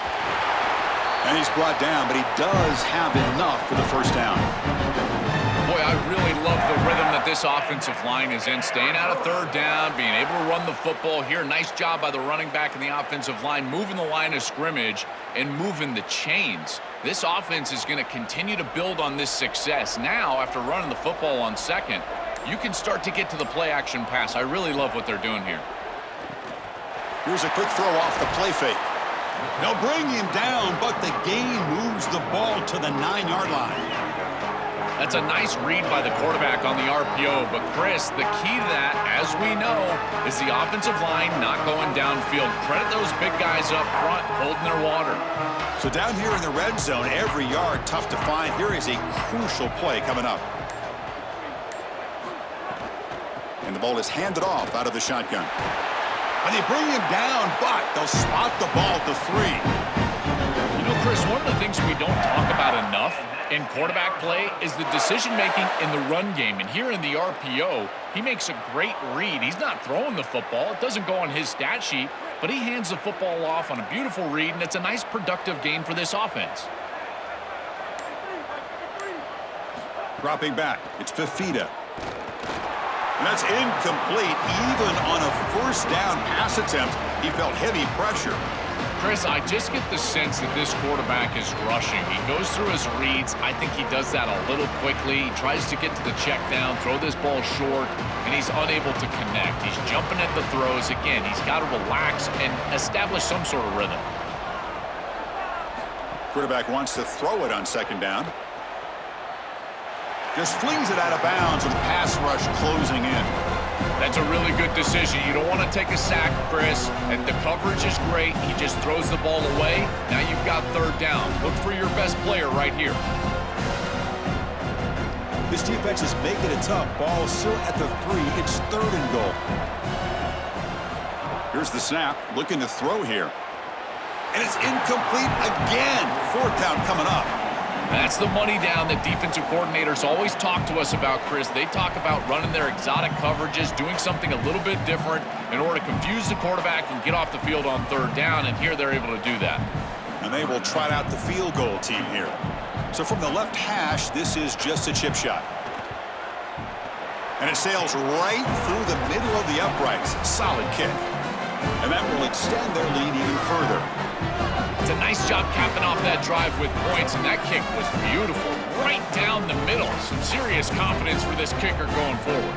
And he's brought down, but he does have enough for the first down. Boy, I really love the rhythm that this offensive line is in. Staying out of third down, being able to run the football here. Nice job by the running back and the offensive line, moving the line of scrimmage and moving the chains. This offense is going to continue to build on this success. Now, after running the football on second, you can start to get to the play-action pass. I really love what they're doing here. Here's a quick throw off the play fake. They'll bring him down, but the gain moves the ball to the 9-yard line. That's a nice read by the quarterback on the RPO, but Chris, the key to that, as we know, is the offensive line not going downfield. Credit those big guys up front holding their water. So down here in the red zone, every yard tough to find. Here is a crucial play coming up. And the ball is handed off out of the shotgun. And they bring him down, but they'll spot the ball at the 3. You know, Chris, one of the things we don't talk about enough in quarterback play is the decision-making in the run game. And here in the RPO, he makes a great read. He's not throwing the football. It doesn't go on his stat sheet, but he hands the football off on a beautiful read, and it's a nice productive gain for this offense. Dropping back, it's Fafita. And that's incomplete. Even on a first down pass attempt, he felt heavy pressure. Chris, I just get the sense that this quarterback is rushing. He goes through his reads. I think he does that a little quickly. He tries to get to the check down, throw this ball short, and he's unable to connect. He's jumping at the throws. Again, he's got to relax and establish some sort of rhythm. Quarterback wants to throw it on second down. Just flings it out of bounds with pass rush closing in. That's a really good decision. You don't want to take a sack, Chris, and the coverage is great. He just throws the ball away. Now you've got third down. Look for your best player right here. This defense is making it tough. Ball still at the 3. It's 3rd and goal. Here's the snap. Looking to throw here. And it's incomplete again. 4th down coming up. That's the money down that defensive coordinators always talk to us about, Chris. They talk about running their exotic coverages, doing something a little bit different in order to confuse the quarterback and get off the field on 3rd down, and here they're able to do that. And they will trot out the field goal team here. So from the left hash, this is just a chip shot. And it sails right through the middle of the uprights. Solid kick. And that will extend their lead even further. It's a nice job capping off that drive with points, and that kick was beautiful. Right down the middle. Some serious confidence for this kicker going forward.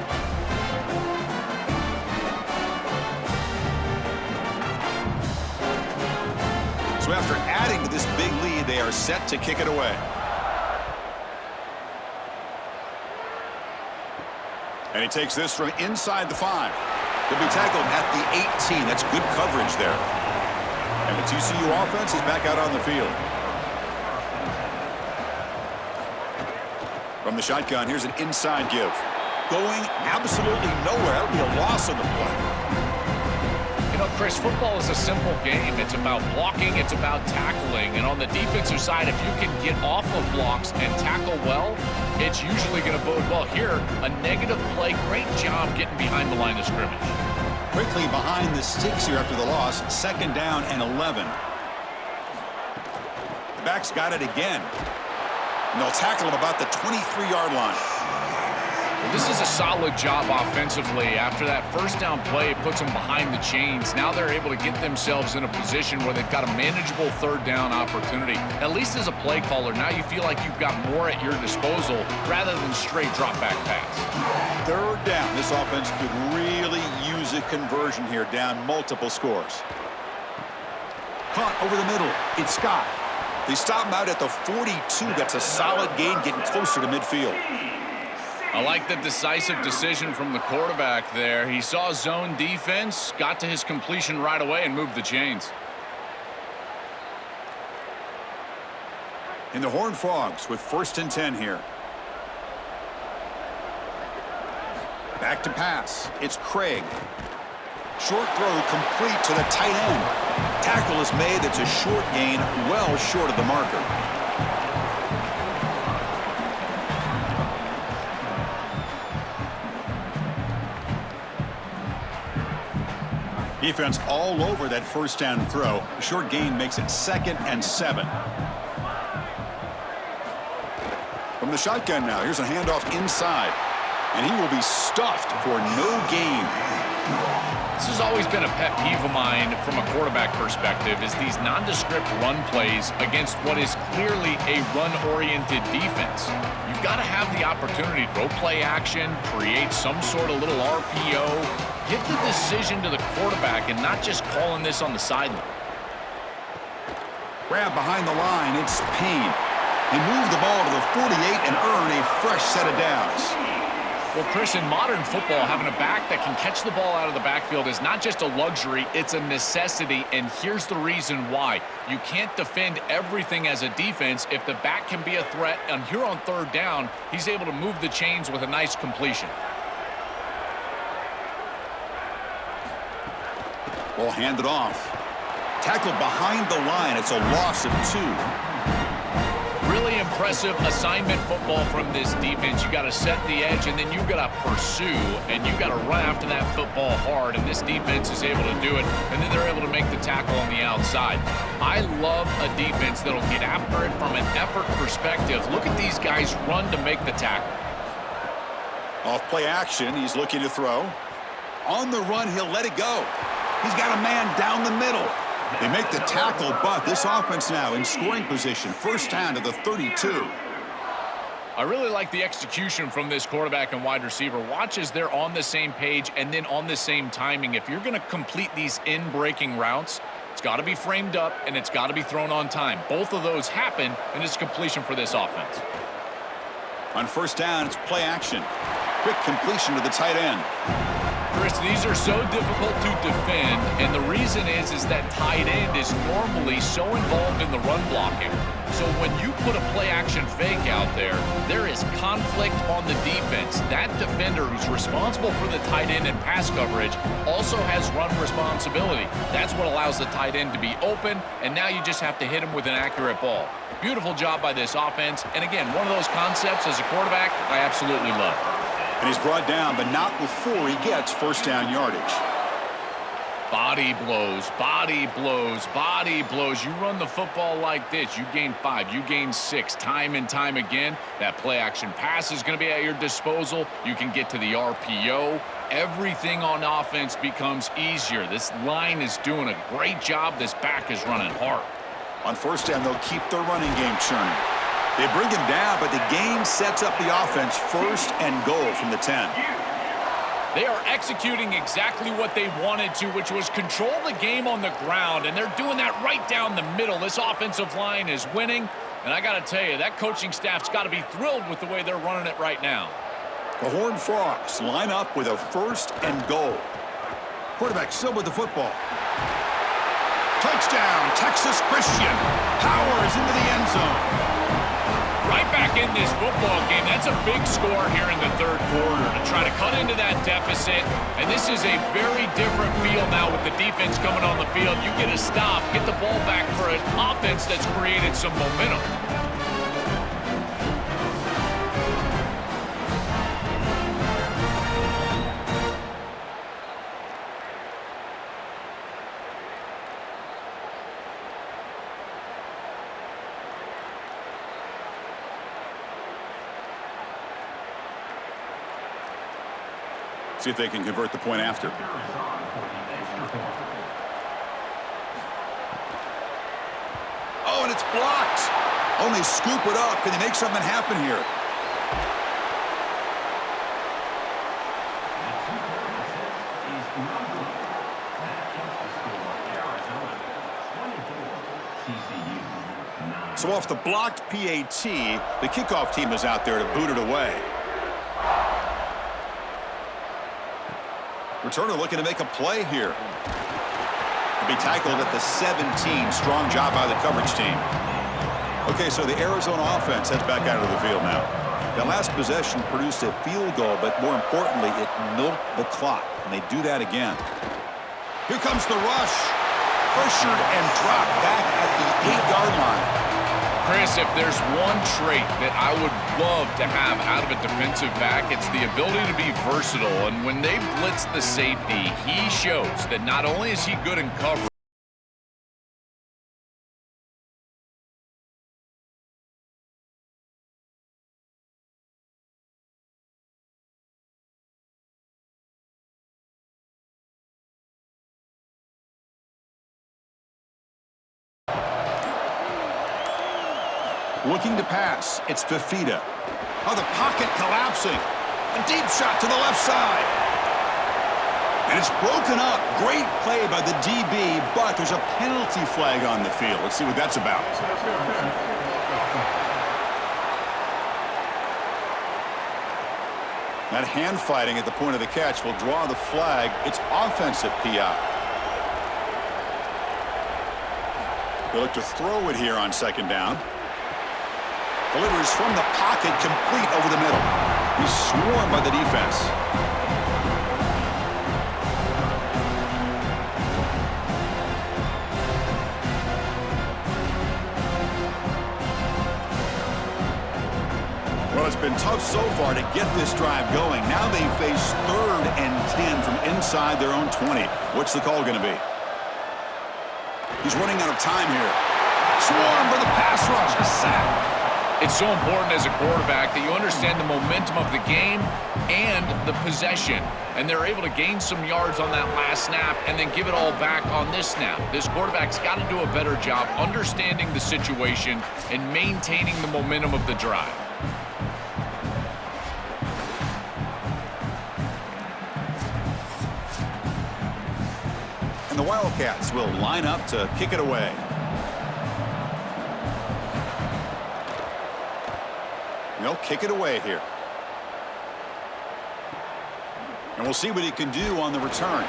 So after adding to this big lead, they are set to kick it away. And he takes this from inside the 5. He'll be tackled at the 18. That's good coverage there. And the TCU offense is back out on the field. From the shotgun, here's an inside give. Going absolutely nowhere. That'll be a loss on the play. You know, Chris, football is a simple game. It's about blocking. It's about tackling. And on the defensive side, if you can get off of blocks and tackle well, it's usually going to bode well. Here, a negative play. Great job getting behind the line of scrimmage. Quickly behind the sticks here after the loss. 2nd down and 11. The back's got it again. And they'll tackle him about the 23-yard line. Well, this is a solid job offensively. After that first down play, it puts them behind the chains. Now they're able to get themselves in a position where they've got a manageable 3rd down opportunity. At least as a play caller, now you feel like you've got more at your disposal rather than straight drop back pass. 3rd down. This offense could really use a conversion here, down multiple scores. Caught over the middle. It's Scott. They stop him out at the 42. That's a solid gain, getting closer to midfield. I like the decisive decision from the quarterback there. He saw zone defense, got to his completion right away, and moved the chains. In the Horned Frogs with 1st and 10 here. Back to pass. It's Craig. Short throw complete to the tight end. Tackle is made. It's a short gain, well short of the marker. Defense all over that first down throw. A short gain makes it 2nd and 7. From the shotgun now, here's a handoff inside. And he will be stuffed for no gain. This has always been a pet peeve of mine from a quarterback perspective, is these nondescript run plays against what is clearly a run-oriented defense. You've got to have the opportunity to throw play action, create some sort of little RPO, give the decision to the quarterback and not just calling this on the sideline. Grab behind the line, it's Payne. He moved the ball to the 48 and earned a fresh set of downs. Well, Chris, in modern football, having a back that can catch the ball out of the backfield is not just a luxury, it's a necessity, and here's the reason why. You can't defend everything as a defense if the back can be a threat, and here on 3rd down, he's able to move the chains with a nice completion. Ball handed off. Tackled behind the line. It's a loss of 2. Really impressive assignment football from this defense. You got to set the edge, and then you got to pursue, and you got to run after that football hard, and this defense is able to do it, and then they're able to make the tackle on the outside. I love a defense that'll get after it from an effort perspective. Look at these guys run to make the tackle. Off play action, he's looking to throw. On the run, he'll let it go. He's got a man down the middle. They make the tackle, but this offense now in scoring position. First down to the 32. I really like the execution from this quarterback and wide receiver. Watch as they're on the same page and then on the same timing. If you're going to complete these in-breaking routes, it's got to be framed up and it's got to be thrown on time. Both of those happen, and it's completion for this offense. On first down, it's play action. Quick completion to the tight end. Chris, these are so difficult to defend, and the reason is that tight end is normally so involved in the run blocking. So when you put a play-action fake out there, there is conflict on the defense. That defender who's responsible for the tight end and pass coverage also has run responsibility. That's what allows the tight end to be open, and now you just have to hit him with an accurate ball. Beautiful job by this offense, and again, one of those concepts as a quarterback I absolutely love. And he's brought down, but not before he gets first down yardage. Body blows, body blows, body blows. You run the football like this, you gain 5, you gain 6, time and time again. That play-action pass is going to be at your disposal. You can get to the RPO. Everything on offense becomes easier. This line is doing a great job. This back is running hard. On first down, they'll keep their running game churning. They bring him down, but the game sets up the offense first and goal from the 10. They are executing exactly what they wanted to, which was control the game on the ground, and they're doing that right down the middle. This offensive line is winning, and I got to tell you, that coaching staff's got to be thrilled with the way they're running it right now. The Horned Frogs line up with a first and goal. Quarterback still with the football. Touchdown, Texas Christian. Powers into the end zone. Right back in this football game. That's a big score here in the third quarter to try to cut into that deficit. And this is a very different feel now with the defense coming on the field. You get a stop, get the ball back for an offense that's created some momentum. See if they can convert the point after. Oh, and it's blocked. Only scoop it up. Can they make something happen here? So off the blocked PAT, the kickoff team is out there to boot it away. Returner looking to make a play here. He'll be tackled at the 17. Strong job by the coverage team. Okay, so the Arizona offense heads back out of the field now. That last possession produced a field goal, but more importantly, it milked the clock, and they do that again. Here comes the rush. Pressured and dropped back at the 8-yard line. Chris, if there's one trait that I would love to have out of a defensive back, it's the ability to be versatile. And when they blitz the safety, he shows that not only is he good in coverage, looking to pass. It's Fafita. Oh, the pocket collapsing. A deep shot to the left side. And it's broken up. Great play by the DB, but there's a penalty flag on the field. Let's see what that's about. That hand fighting at the point of the catch will draw the flag. It's offensive PI. They look to throw it here on second down. Delivers from the pocket, complete over the middle. He's swarmed by the defense. Well, it's been tough so far to get this drive going. Now they face 3rd and 10 from inside their own 20. What's the call going to be? He's running out of time here. Swarmed by the pass rush. A sack. It's so important as a quarterback that you understand the momentum of the game and the possession. And they're able to gain some yards on that last snap and then give it all back on this snap. This quarterback's got to do a better job understanding the situation and maintaining the momentum of the drive. And the Wildcats will line up to kick it away. They'll kick it away here. And we'll see what he can do on the return.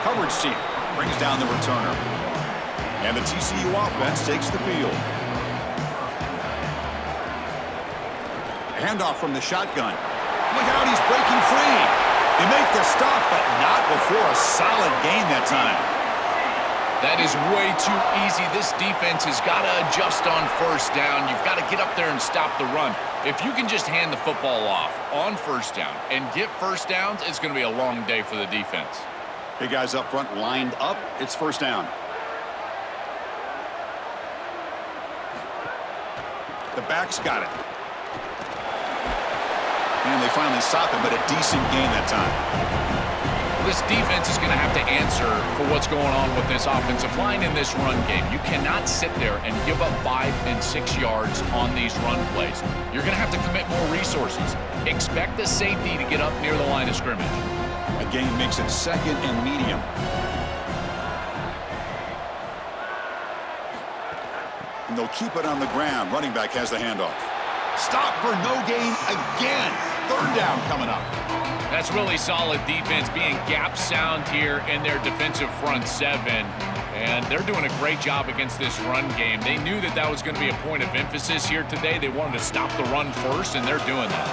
Coverage team brings down the returner. And the TCU offense takes the field. Handoff from the shotgun. Look out, he's breaking free. They make the stop, but not before a solid gain that time. That is way too easy. This defense has got to adjust on first down. You've got to get up there and stop the run. If you can just hand the football off on first down and get first downs, it's going to be a long day for the defense. Big guys up front lined up. It's first down. The back's got it. And they finally stop him, but a decent gain that time. This defense is going to have to answer for what's going on with this offensive line in this run game. You cannot sit there and give up 5 and 6 yards on these run plays. You're going to have to commit more resources. Expect the safety to get up near the line of scrimmage. A gain makes it 2nd and medium. And they'll keep it on the ground. Running back has the handoff. Stop for no gain again. 3rd down coming up. That's really solid defense, being gap sound here in their defensive front 7. And they're doing a great job against this run game. They knew that that was going to be a point of emphasis here today. They wanted to stop the run first, and they're doing that.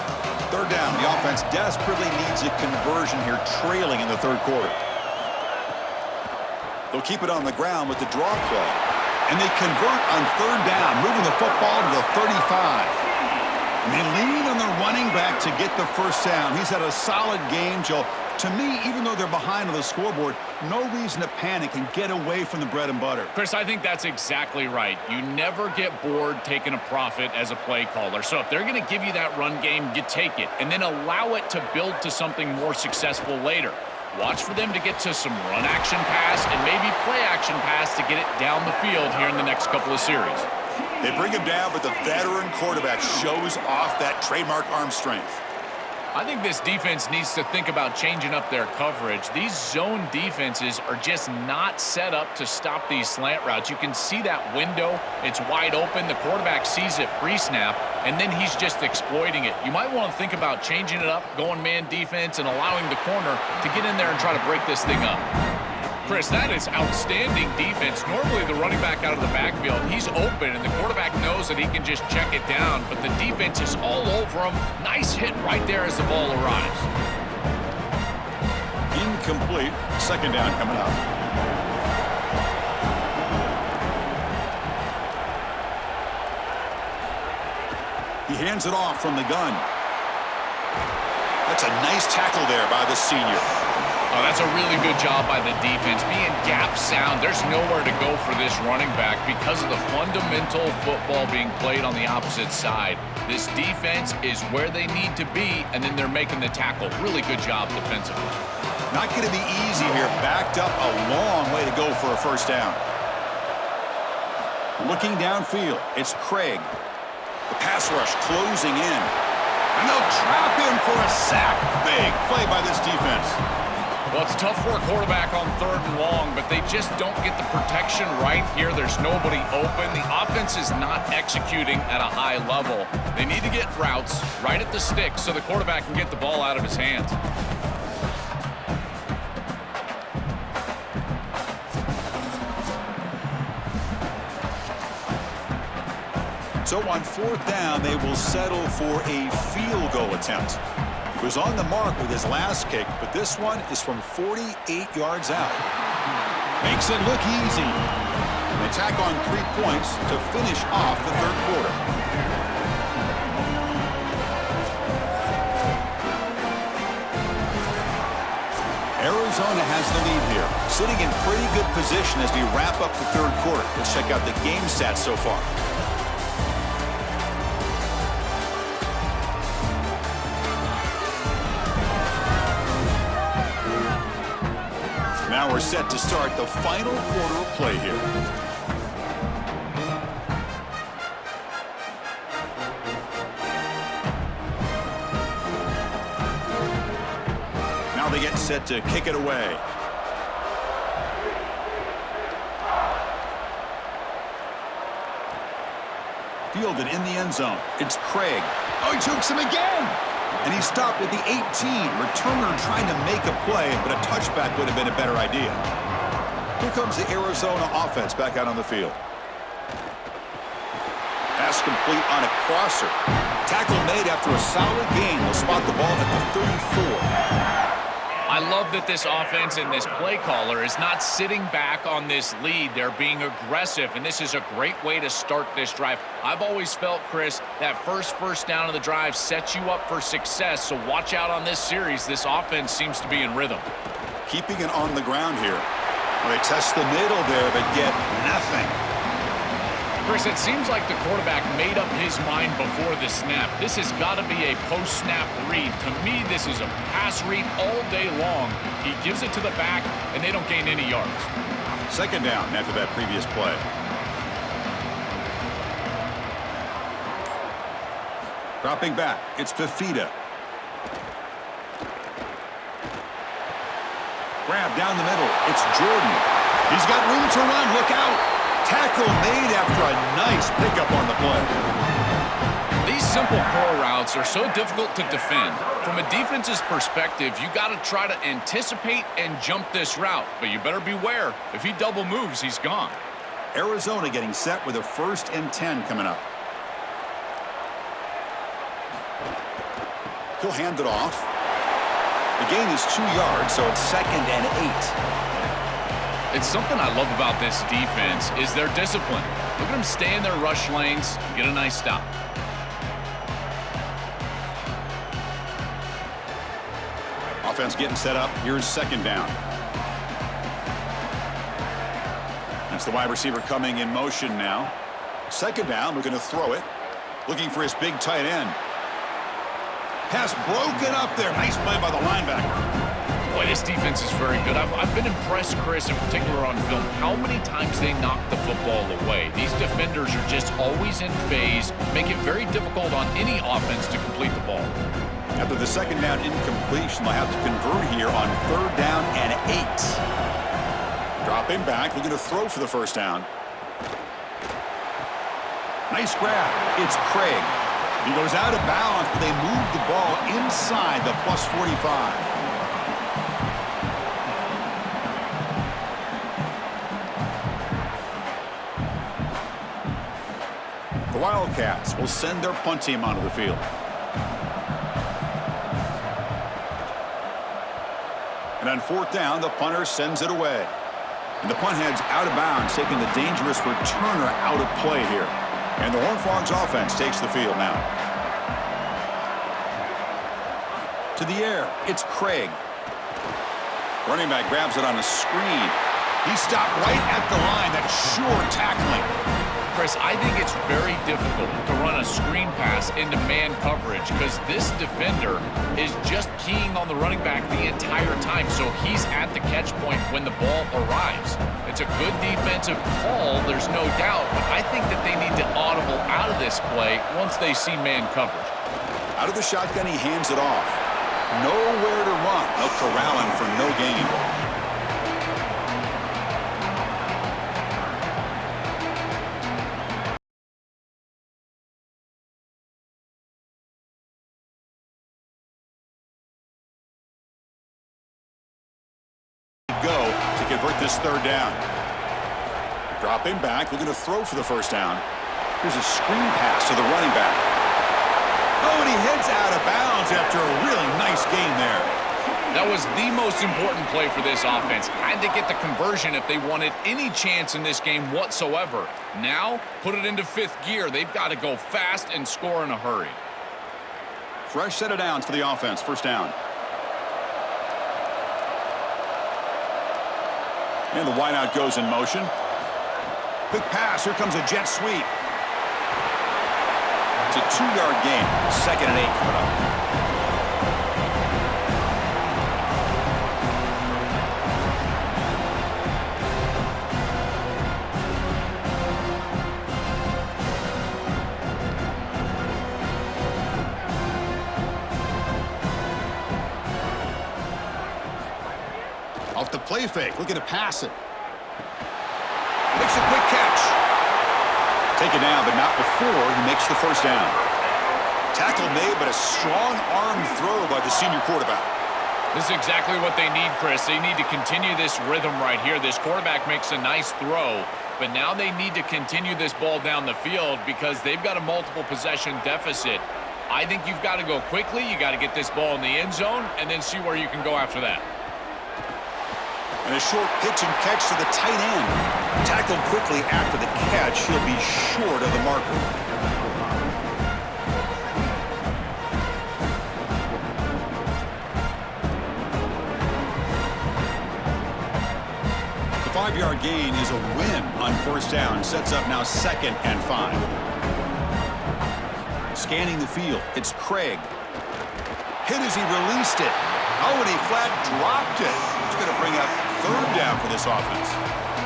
3rd down. The offense desperately needs a conversion here, trailing in the 3rd quarter. They'll keep it on the ground with the draw play. And they convert on 3rd down, moving the football to the 35. And they lean on the running back to get the first down. He's had a solid game, Joe. To me, even though they're behind on the scoreboard, no reason to panic and get away from the bread and butter. Chris, I think that's exactly right. You never get bored taking a profit as a play caller. So if they're going to give you that run game, you take it. And then allow it to build to something more successful later. Watch for them to get to some run action pass and maybe play action pass to get it down the field here in the next couple of series. They bring him down, but the veteran quarterback shows off that trademark arm strength. I think this defense needs to think about changing up their coverage. These zone defenses are just not set up to stop these slant routes. You can see that window. It's wide open. The quarterback sees it pre-snap, and then he's just exploiting it. You might want to think about changing it up, going man defense, and allowing the corner to get in there and try to break this thing up. Chris, that is outstanding defense. Normally the running back out of the backfield, he's open, and the quarterback knows that he can just check it down, but the defense is all over him. Nice hit right there as the ball arrives. Incomplete. 2nd down coming up. He hands it off from the gun. That's a nice tackle there by the senior. Oh, that's a really good job by the defense. Being gap sound, there's nowhere to go for this running back because of the fundamental football being played on the opposite side. This defense is where they need to be, and then they're making the tackle. Really good job defensively. Not going to be easy here. Backed up a long way to go for a first down. Looking downfield, it's Craig. The pass rush closing in. And they'll trap him for a sack. Big play by this defense. Well, it's tough for a quarterback on 3rd and long, but they just don't get the protection right here. There's nobody open. The offense is not executing at a high level. They need to get routes right at the stick so the quarterback can get the ball out of his hands. So on 4th down, they will settle for a field goal attempt. He was on the mark with his last kick, but this one is from 48 yards out. Makes it look easy. They tack on 3 points to finish off the 3rd quarter. Arizona has the lead here, sitting in pretty good position as we wrap up the third quarter. Let's check out the game stats so far. Now we're set to start the final quarter of play here. Now they get set to kick it away. Fielded in the end zone. It's Craig. Oh, he jukes him again! And he stopped at the 18. Returner trying to make a play, but a touchback would have been a better idea. Here comes the Arizona offense back out on the field. Pass complete on a crosser. Tackle made after a solid gain. They'll spot the ball at the 34. I love that this offense and this play caller is not sitting back on this lead. They're being aggressive, and this is a great way to start this drive. I've always felt, Chris, that first down of the drive sets you up for success, so watch out on this series. This offense seems to be in rhythm. Keeping it on the ground here. Well, they test the middle there, but get nothing. Chris, it seems like the quarterback made up his mind before the snap. This has got to be a post-snap read. To me, this is a pass read all day long. He gives it to the back, and they don't gain any yards. Second down after that previous play. Dropping back, it's Fafita. Grab down the middle, it's Jordan. He's got room to run, look out! Tackle made after a nice pickup on the play. These simple curl routes are so difficult to defend. From a defense's perspective, you got to try to anticipate and jump this route. But you better beware. If he double moves, he's gone. Arizona getting set with a 1st and 10 coming up. He'll hand it off. The gain is 2 yards, so it's 2nd and 8. It's something I love about this defense is their discipline. Look at them stay in their rush lanes, get a nice stop. Offense getting set up. Here's 2nd down. That's the wide receiver coming in motion now. 2nd down, looking to throw it. Looking for his big tight end. Pass broken up there. Nice play by the linebacker. Boy, this defense is very good. I've been impressed, Chris, in particular on film, how many times they knock the football away. These defenders are just always in phase, make it very difficult on any offense to complete the ball. After the 2nd down incompletion, they'll have to convert here on 3rd down and 8. Dropping back, looking to throw for the 1st down. Nice grab. It's Craig. He goes out of bounds, but they move the ball inside the plus 45. The Wildcats will send their punt team onto the field. And on 4th down, the punter sends it away. And the punt heads out of bounds, taking the dangerous returner out of play here. And the Horned Frogs offense takes the field now. To the air, it's Craig. Running back grabs it on a screen. He stopped right at the line. That's sure tackling. Chris, I think it's very difficult to run a screen pass into man coverage because this defender is just keying on the running back the entire time, so he's at the catch point when the ball arrives. It's a good defensive call, there's no doubt, but I think that they need to audible out of this play once they see man coverage. Out of the shotgun, he hands it off. Nowhere to run. They'll corral him for no gain. Go to convert this 3rd down. Dropping back, looking to throw for the 1st down. Here's a screen pass to the running back. Oh, and he heads out of bounds after a really nice gain there. That was the most important play for this offense. Had to get the conversion if they wanted any chance in this game whatsoever. Now, put it into 5th gear. They've got to go fast and score in a hurry. Fresh set of downs for the offense. 1st down. And the wideout goes in motion. Quick pass. Here comes a jet sweep. It's a 2-yard gain. 2nd and 8 coming up. Off the play fake, looking to pass it. Makes a quick catch. Taken down, but not before he makes the first down. Tackle made, but a strong arm throw by the senior quarterback. This is exactly what they need, Chris. They need to continue this rhythm right here. This quarterback makes a nice throw, but now they need to continue this ball down the field because they've got a multiple possession deficit. I think you've got to go quickly. You got to get this ball in the end zone and then see where you can go after that. And a short pitch and catch to the tight end. Tackled quickly after the catch. He'll be short of the marker. The 5-yard gain is a win on first down. Sets up now 2nd and 5. Scanning the field. It's Craig. Hit as he released it. Oh, and he flat dropped it. It's going to bring up 3rd down for this offense.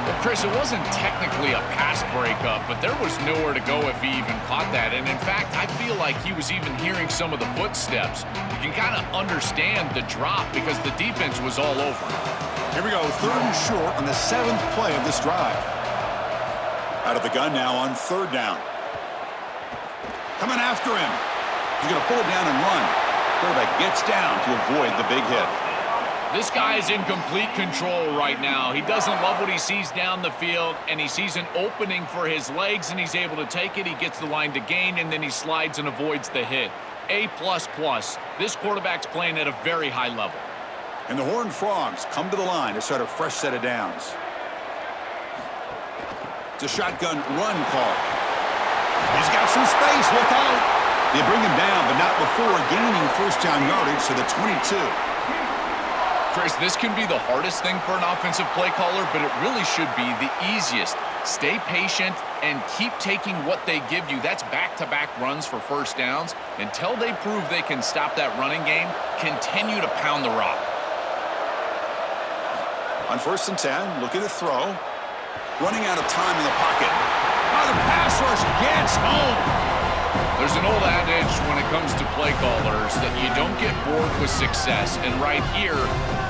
Well, Chris, it wasn't technically a pass breakup, but there was nowhere to go if he even caught that. And in fact, I feel like he was even hearing some of the footsteps. You can kind of understand the drop because the defense was all over him. Here we go, 3rd and short on the 7th play of this drive. Out of the gun now on 3rd down. Coming after him. He's going to pull it down and run. Quarterback gets down to avoid the big hit. This guy is in complete control right now. He doesn't love what he sees down the field, and he sees an opening for his legs, and he's able to take it. He gets the line to gain, and then he slides and avoids the hit. A++. This quarterback's playing at a very high level. And the Horned Frogs come to the line to start a fresh set of downs. It's a shotgun run call. He's got some space. Look out. They bring him down, but not before gaining first down yardage to the 22. Chris, this can be the hardest thing for an offensive play caller, but it really should be the easiest. Stay patient and keep taking what they give you. That's back-to-back runs for first downs. Until they prove they can stop that running game, continue to pound the rock. On 1st and 10, looking to throw. Running out of time in the pocket. Oh, the pass rush gets home. There's an old adage when it comes to play callers that you don't get bored with success. And right here,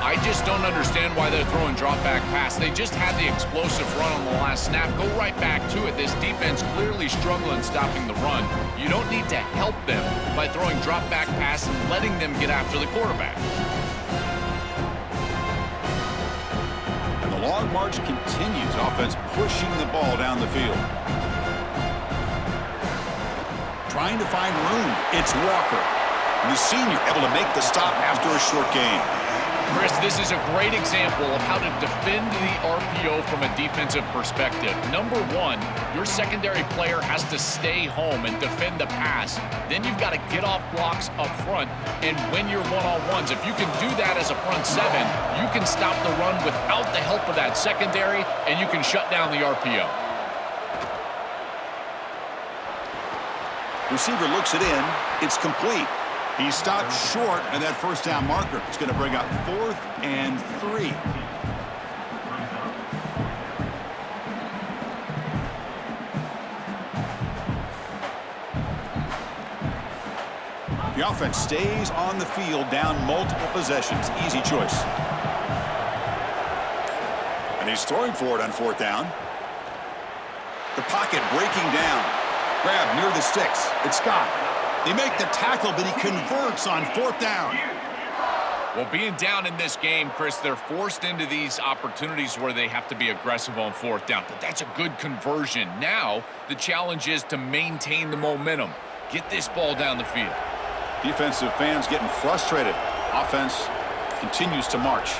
I just don't understand why they're throwing drop-back pass. They just had the explosive run on the last snap. Go right back to it. This defense clearly struggling stopping the run. You don't need to help them by throwing drop-back pass and letting them get after the quarterback. And the long march continues. Offense pushing the ball down the field. Trying to find room. It's Walker. And the senior able to make the stop after a short gain. Chris, this is a great example of how to defend the RPO from a defensive perspective. Number one, your secondary player has to stay home and defend the pass. Then you've got to get off blocks up front and win your one-on-ones. If you can do that as a front seven, you can stop the run without the help of that secondary, and you can shut down the RPO. Receiver looks it in. It's complete. He stopped short of that first down marker. It's going to bring up 4th and 3. The offense stays on the field down multiple possessions. Easy choice. And he's throwing for it on 4th down. The pocket breaking down. Grab near the sticks. It's Scott. They make the tackle, but he converts on 4th down. Well, being down in this game, Chris, they're forced into these opportunities where they have to be aggressive on 4th down. But that's a good conversion. Now, the challenge is to maintain the momentum. Get this ball down the field. Defensive fans getting frustrated. Offense continues to march.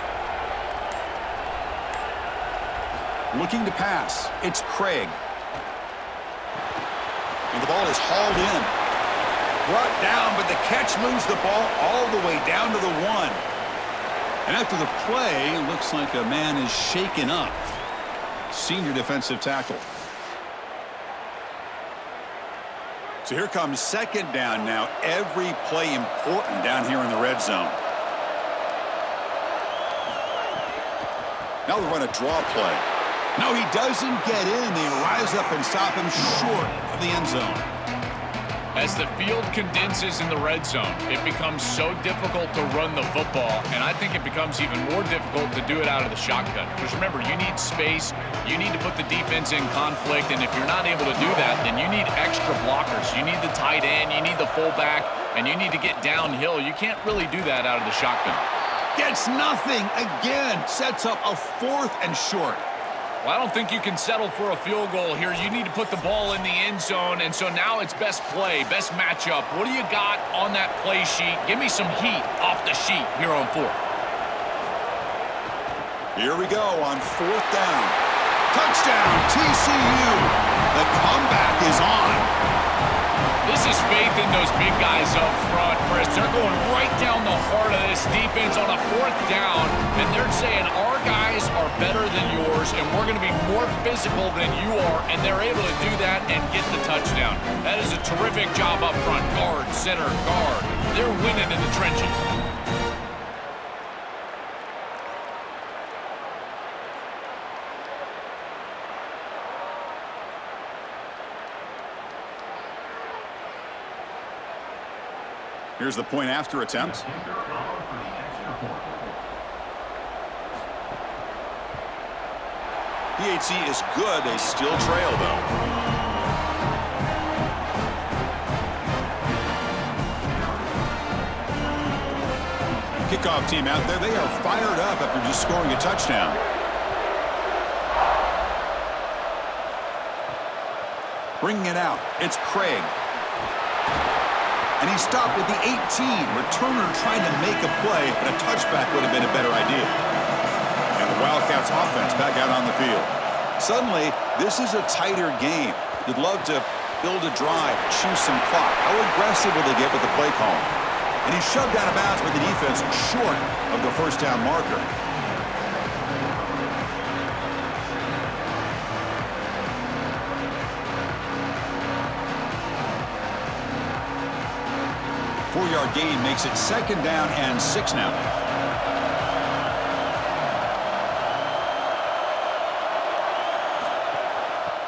Looking to pass. It's Craig. And the ball is hauled in. Brought down, but the catch moves the ball all the way down to the 1. And after the play, looks like a man is shaken up. Senior defensive tackle. So here comes second down now. Every play important down here in the red zone. Now they run a draw play. No, he doesn't get in. They rise up and stop him short of the end zone. As the field condenses in the red zone, it becomes so difficult to run the football, and I think it becomes even more difficult to do it out of the shotgun. Because remember, you need space, you need to put the defense in conflict, and if you're not able to do that, then you need extra blockers. You need the tight end, you need the fullback, and you need to get downhill. You can't really do that out of the shotgun. Gets nothing again. Sets up a 4th and short. Well, I don't think you can settle for a field goal here. You need to put the ball in the end zone, and so now it's best play, best matchup. What do you got on that play sheet? Give me some heat off the sheet here on 4th. Here we go on 4th down. Touchdown, TCU. The comeback is on. This is faith in those big guys up front, Chris. They're going right down the heart of this defense on a 4th down, and they're saying our guys are better than yours, and we're going to be more physical than you are, and they're able to do that and get the touchdown. That is a terrific job up front. Guard, center, guard. They're winning in the trenches. Here's the point after attempt. PHC is good. They still trail, though. Kickoff team out there. They are fired up after just scoring a touchdown. Bringing it out. It's Craig. And he stopped at the 18. Returner trying to make a play, but a touchback would have been a better idea. And the Wildcats offense back out on the field. Suddenly, this is a tighter game. You'd love to build a drive, choose some clock. How aggressive will they get with the play call? And he's shoved out of bounds by the defense short of the 1st down marker. Four-yard gain makes it 2nd down and 6 now.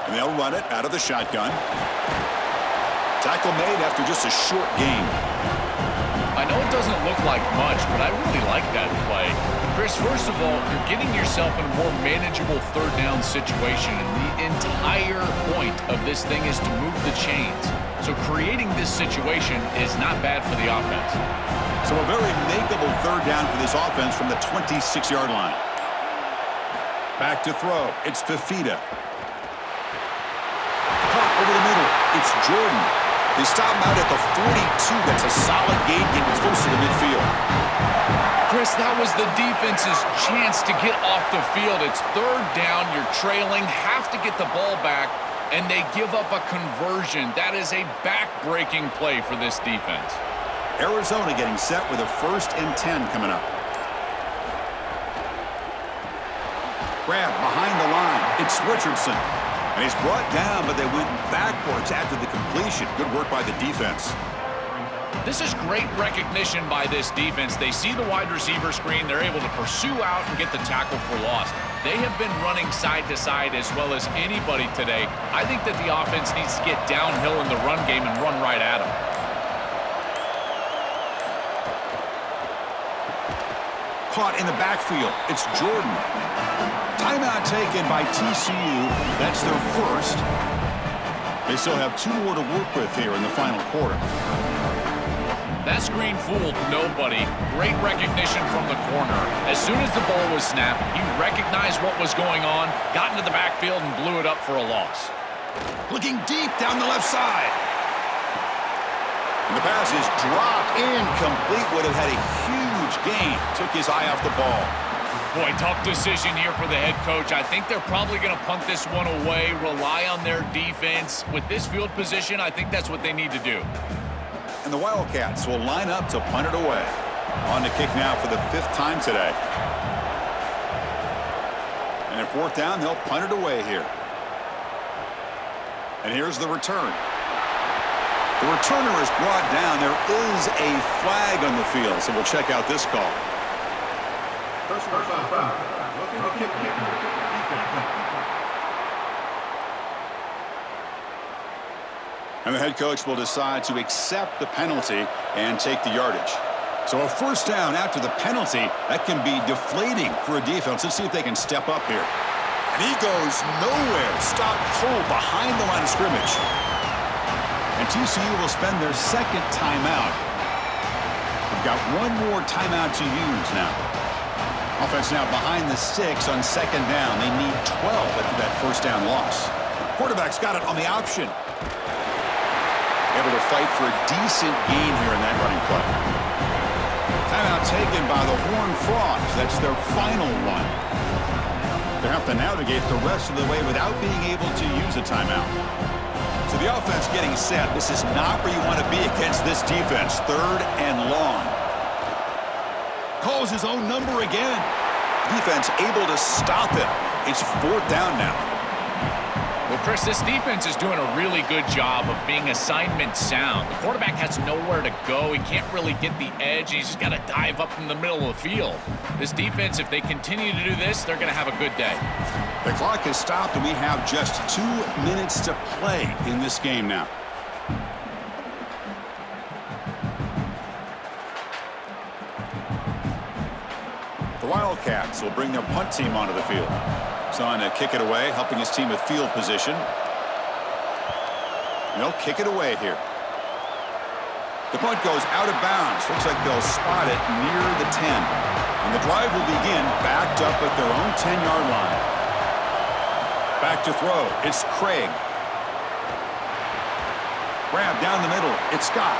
And they'll run it out of the shotgun. Tackle made after just a short gain. I know it doesn't look like much, but I really like that play. Chris, first of all, you're getting yourself in a more manageable 3rd down situation, and the entire point of this thing is to move the chains. So creating this situation is not bad for the offense. So a very makeable 3rd down for this offense from the 26-yard line. Back to throw. It's Fafita. Caught over the middle. It's Jordan. They stop him out at the 42. That's a solid gain, getting closer to midfield. Chris, that was the defense's chance to get off the field. It's 3rd down. You're trailing. Have to get the ball back. And they give up a conversion. That is a back-breaking play for this defense. Arizona getting set with a 1st and 10 coming up. Grab behind the line. It's Richardson. And he's brought down, but they went backwards after the completion. Good work by the defense. This is great recognition by this defense. They see the wide receiver screen. They're able to pursue out and get the tackle for loss. They have been running side to side as well as anybody today. I think that the offense needs to get downhill in the run game and run right at them. Caught in the backfield. It's Jordan. Timeout taken by TCU. That's their 1st. They still have 2 more to work with here in the final quarter. That screen fooled nobody. Great recognition from the corner. As soon as the ball was snapped, he recognized what was going on, got into the backfield, and blew it up for a loss. Looking deep down the left side. And the pass is dropped incomplete. Would have had a huge gain. Took his eye off the ball. Boy, tough decision here for the head coach. I think they're probably going to punt this one away, rely on their defense. With this field position, I think that's what they need to do. And the Wildcats will line up to punt it away. On the kick now for the 5th time today. And at 4th down, they'll punt it away here. And here's the return. The returner is brought down. There is a flag on the field, so we'll check out this call. Personal foul. Looking to kick. And the head coach will decide to accept the penalty and take the yardage. So a 1st down after the penalty, that can be deflating for a defense. Let's see if they can step up here. And he goes nowhere. Stop cold behind the line of scrimmage. And TCU will spend their 2nd timeout. They've got one more timeout to use now. Offense now behind the 6 on 2nd down. They need 12 after that 1st down loss. Quarterback's got it on the option. Able to fight for a decent gain here in that running play. Timeout taken by the Horned Frogs. That's their final one. They have to navigate the rest of the way without being able to use a timeout. So the offense getting set. This is not where you want to be against this defense. 3rd and long. Calls his own number again. Defense able to stop it. It's 4th down now. Well, Chris, this defense is doing a really good job of being assignment sound. The quarterback has nowhere to go. He can't really get the edge. He's just got to dive up in the middle of the field. This defense, if they continue to do this, they're going to have a good day. The clock has stopped, and we have just 2 minutes to play in this game now. The Wildcats will bring their punt team onto the field. He's on to kick it away, helping his team with field position. And they'll kick it away here. The punt goes out of bounds. Looks like they'll spot it near the 10. And the drive will begin backed up at their own 10-yard line. Back to throw. It's Craig. Grab down the middle. It's Scott.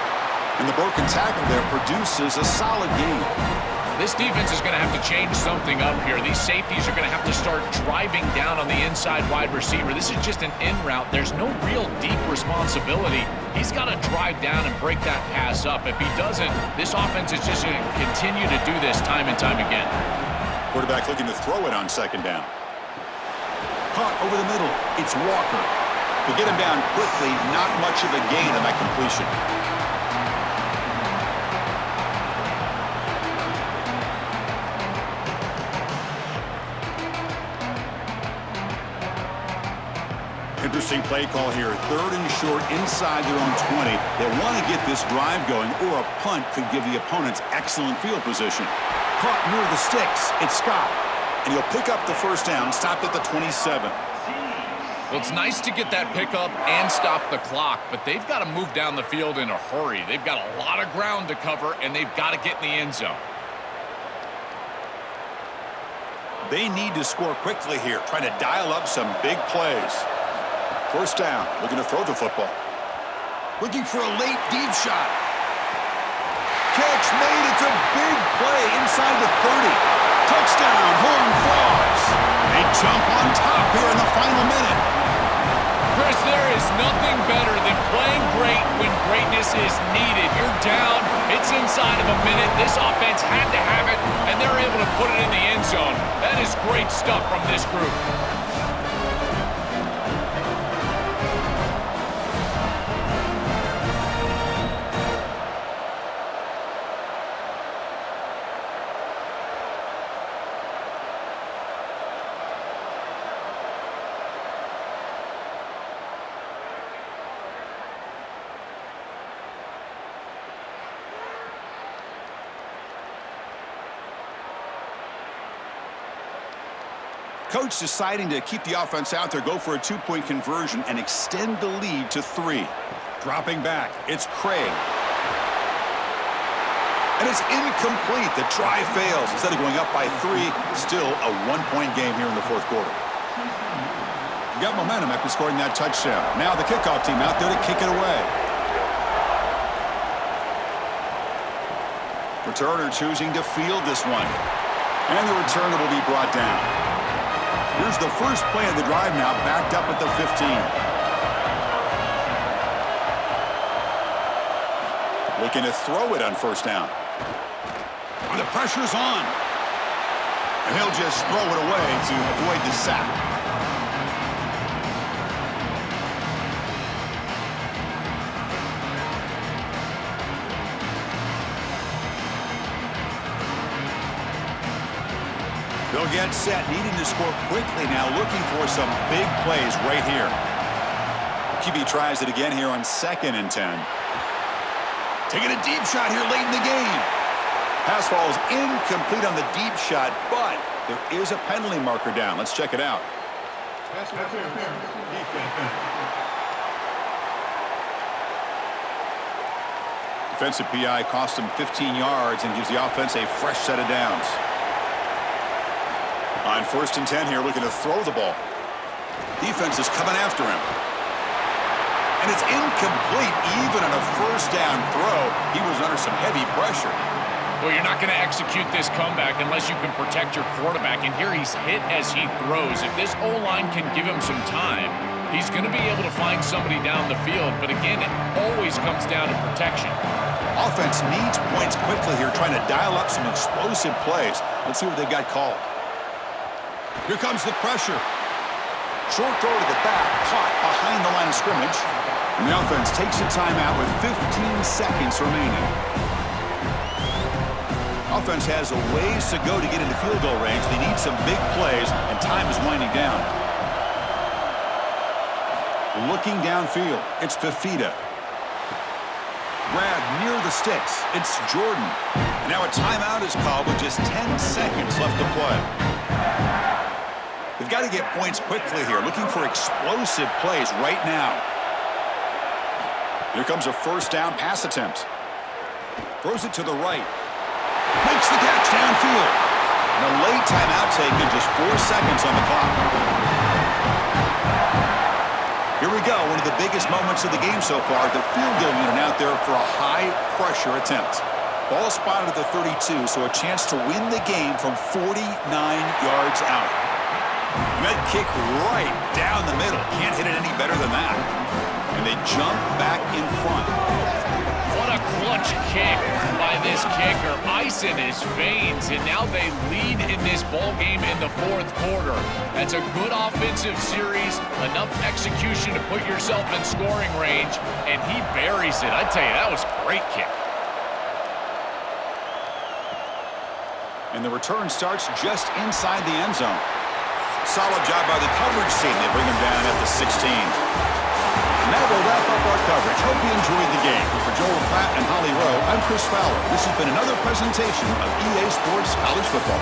And the broken tackle there produces a solid gain. This defense is going to have to change something up here. These safeties are going to have to start driving down on the inside wide receiver. This is just an in route. There's no real deep responsibility. He's got to drive down and break that pass up. If he doesn't, this offense is just going to continue to do this time and time again. Quarterback looking to throw it on 2nd down. Caught over the middle. It's Walker. To get him down quickly, not much of a gain on that completion. Interesting play call here. 3rd and short inside their own 20. They want to get this drive going, or a punt could give the opponents excellent field position. Caught near the sticks. It's Scott. And he'll pick up the 1st down, stopped at the 27. Well, it's nice to get that pickup and stop the clock, but they've got to move down the field in a hurry. They've got a lot of ground to cover, and they've got to get in the end zone. They need to score quickly here, trying to dial up some big plays. 1st down, looking to throw the football. Looking for a late deep shot. Catch made. It's a big play inside the 30. Touchdown, Horned Frogs. They jump on top here in the final minute. Chris, there is nothing better than playing great when greatness is needed. You're down. It's inside of a minute. This offense had to have it, and they're able to put it in the end zone. That is great stuff from this group. Coach deciding to keep the offense out there, go for a 2-point conversion, and extend the lead to 3. Dropping back, it's Craig. And it's incomplete. The try fails. Instead of going up by 3, still a 1-point game here in the 4th quarter. You got momentum after scoring that touchdown. Now the kickoff team out there to kick it away. Returner choosing to field this one. And the returner will be brought down. Here's the first play of the drive now, backed up at the 15. Looking to throw it on 1st down. The pressure's on. And he'll just throw it away to avoid the sack. They'll get set, needing to score quickly now, looking for some big plays right here. QB tries it again here on 2nd and 10. Taking a deep shot here late in the game. Pass falls incomplete on the deep shot, but there is a penalty marker down. Let's check it out. Pass interference. Defense. Defensive PI cost him 15 yards and gives the offense a fresh set of downs. On 1st and 10 here, looking to throw the ball. Defense is coming after him. And it's incomplete. Even on a 1st down throw, he was under some heavy pressure. Well, you're not going to execute this comeback unless you can protect your quarterback. And here he's hit as he throws. If this O-line can give him some time, he's going to be able to find somebody down the field. But again, it always comes down to protection. Offense needs points quickly here, trying to dial up some explosive plays. Let's see what they got called. Here comes the pressure. Short throw to the back, caught behind the line of scrimmage. And the offense takes a timeout with 15 seconds remaining. Offense has a ways to go to get into field goal range. They need some big plays, and time is winding down. Looking downfield, it's Fafita. Grab near the sticks, it's Jordan. And now a timeout is called with just 10 seconds left to play. They've got to get points quickly here, looking for explosive plays right now. Here comes a 1st down pass attempt. Throws it to the right. Makes the catch downfield. And a late timeout taken, just 4 seconds on the clock. Here we go, one of the biggest moments of the game so far. The field goal unit out there for a high-pressure attempt. Ball spotted at the 32, so a chance to win the game from 49 yards out. Med kick right down the middle. Can't hit it any better than that. And they jump back in front. What a clutch kick by this kicker. Ice in his veins, and now they lead in this ball game in the 4th quarter. That's a good offensive series, enough execution to put yourself in scoring range, and he buries it. I tell you, that was a great kick. And the return starts just inside the end zone. Solid job by the coverage team. They bring him down at the 16. And that will wrap up our coverage. Hope you enjoyed the game. For Joel Pratt and Holly Rowe, I'm Chris Fowler. This has been another presentation of EA Sports College Football.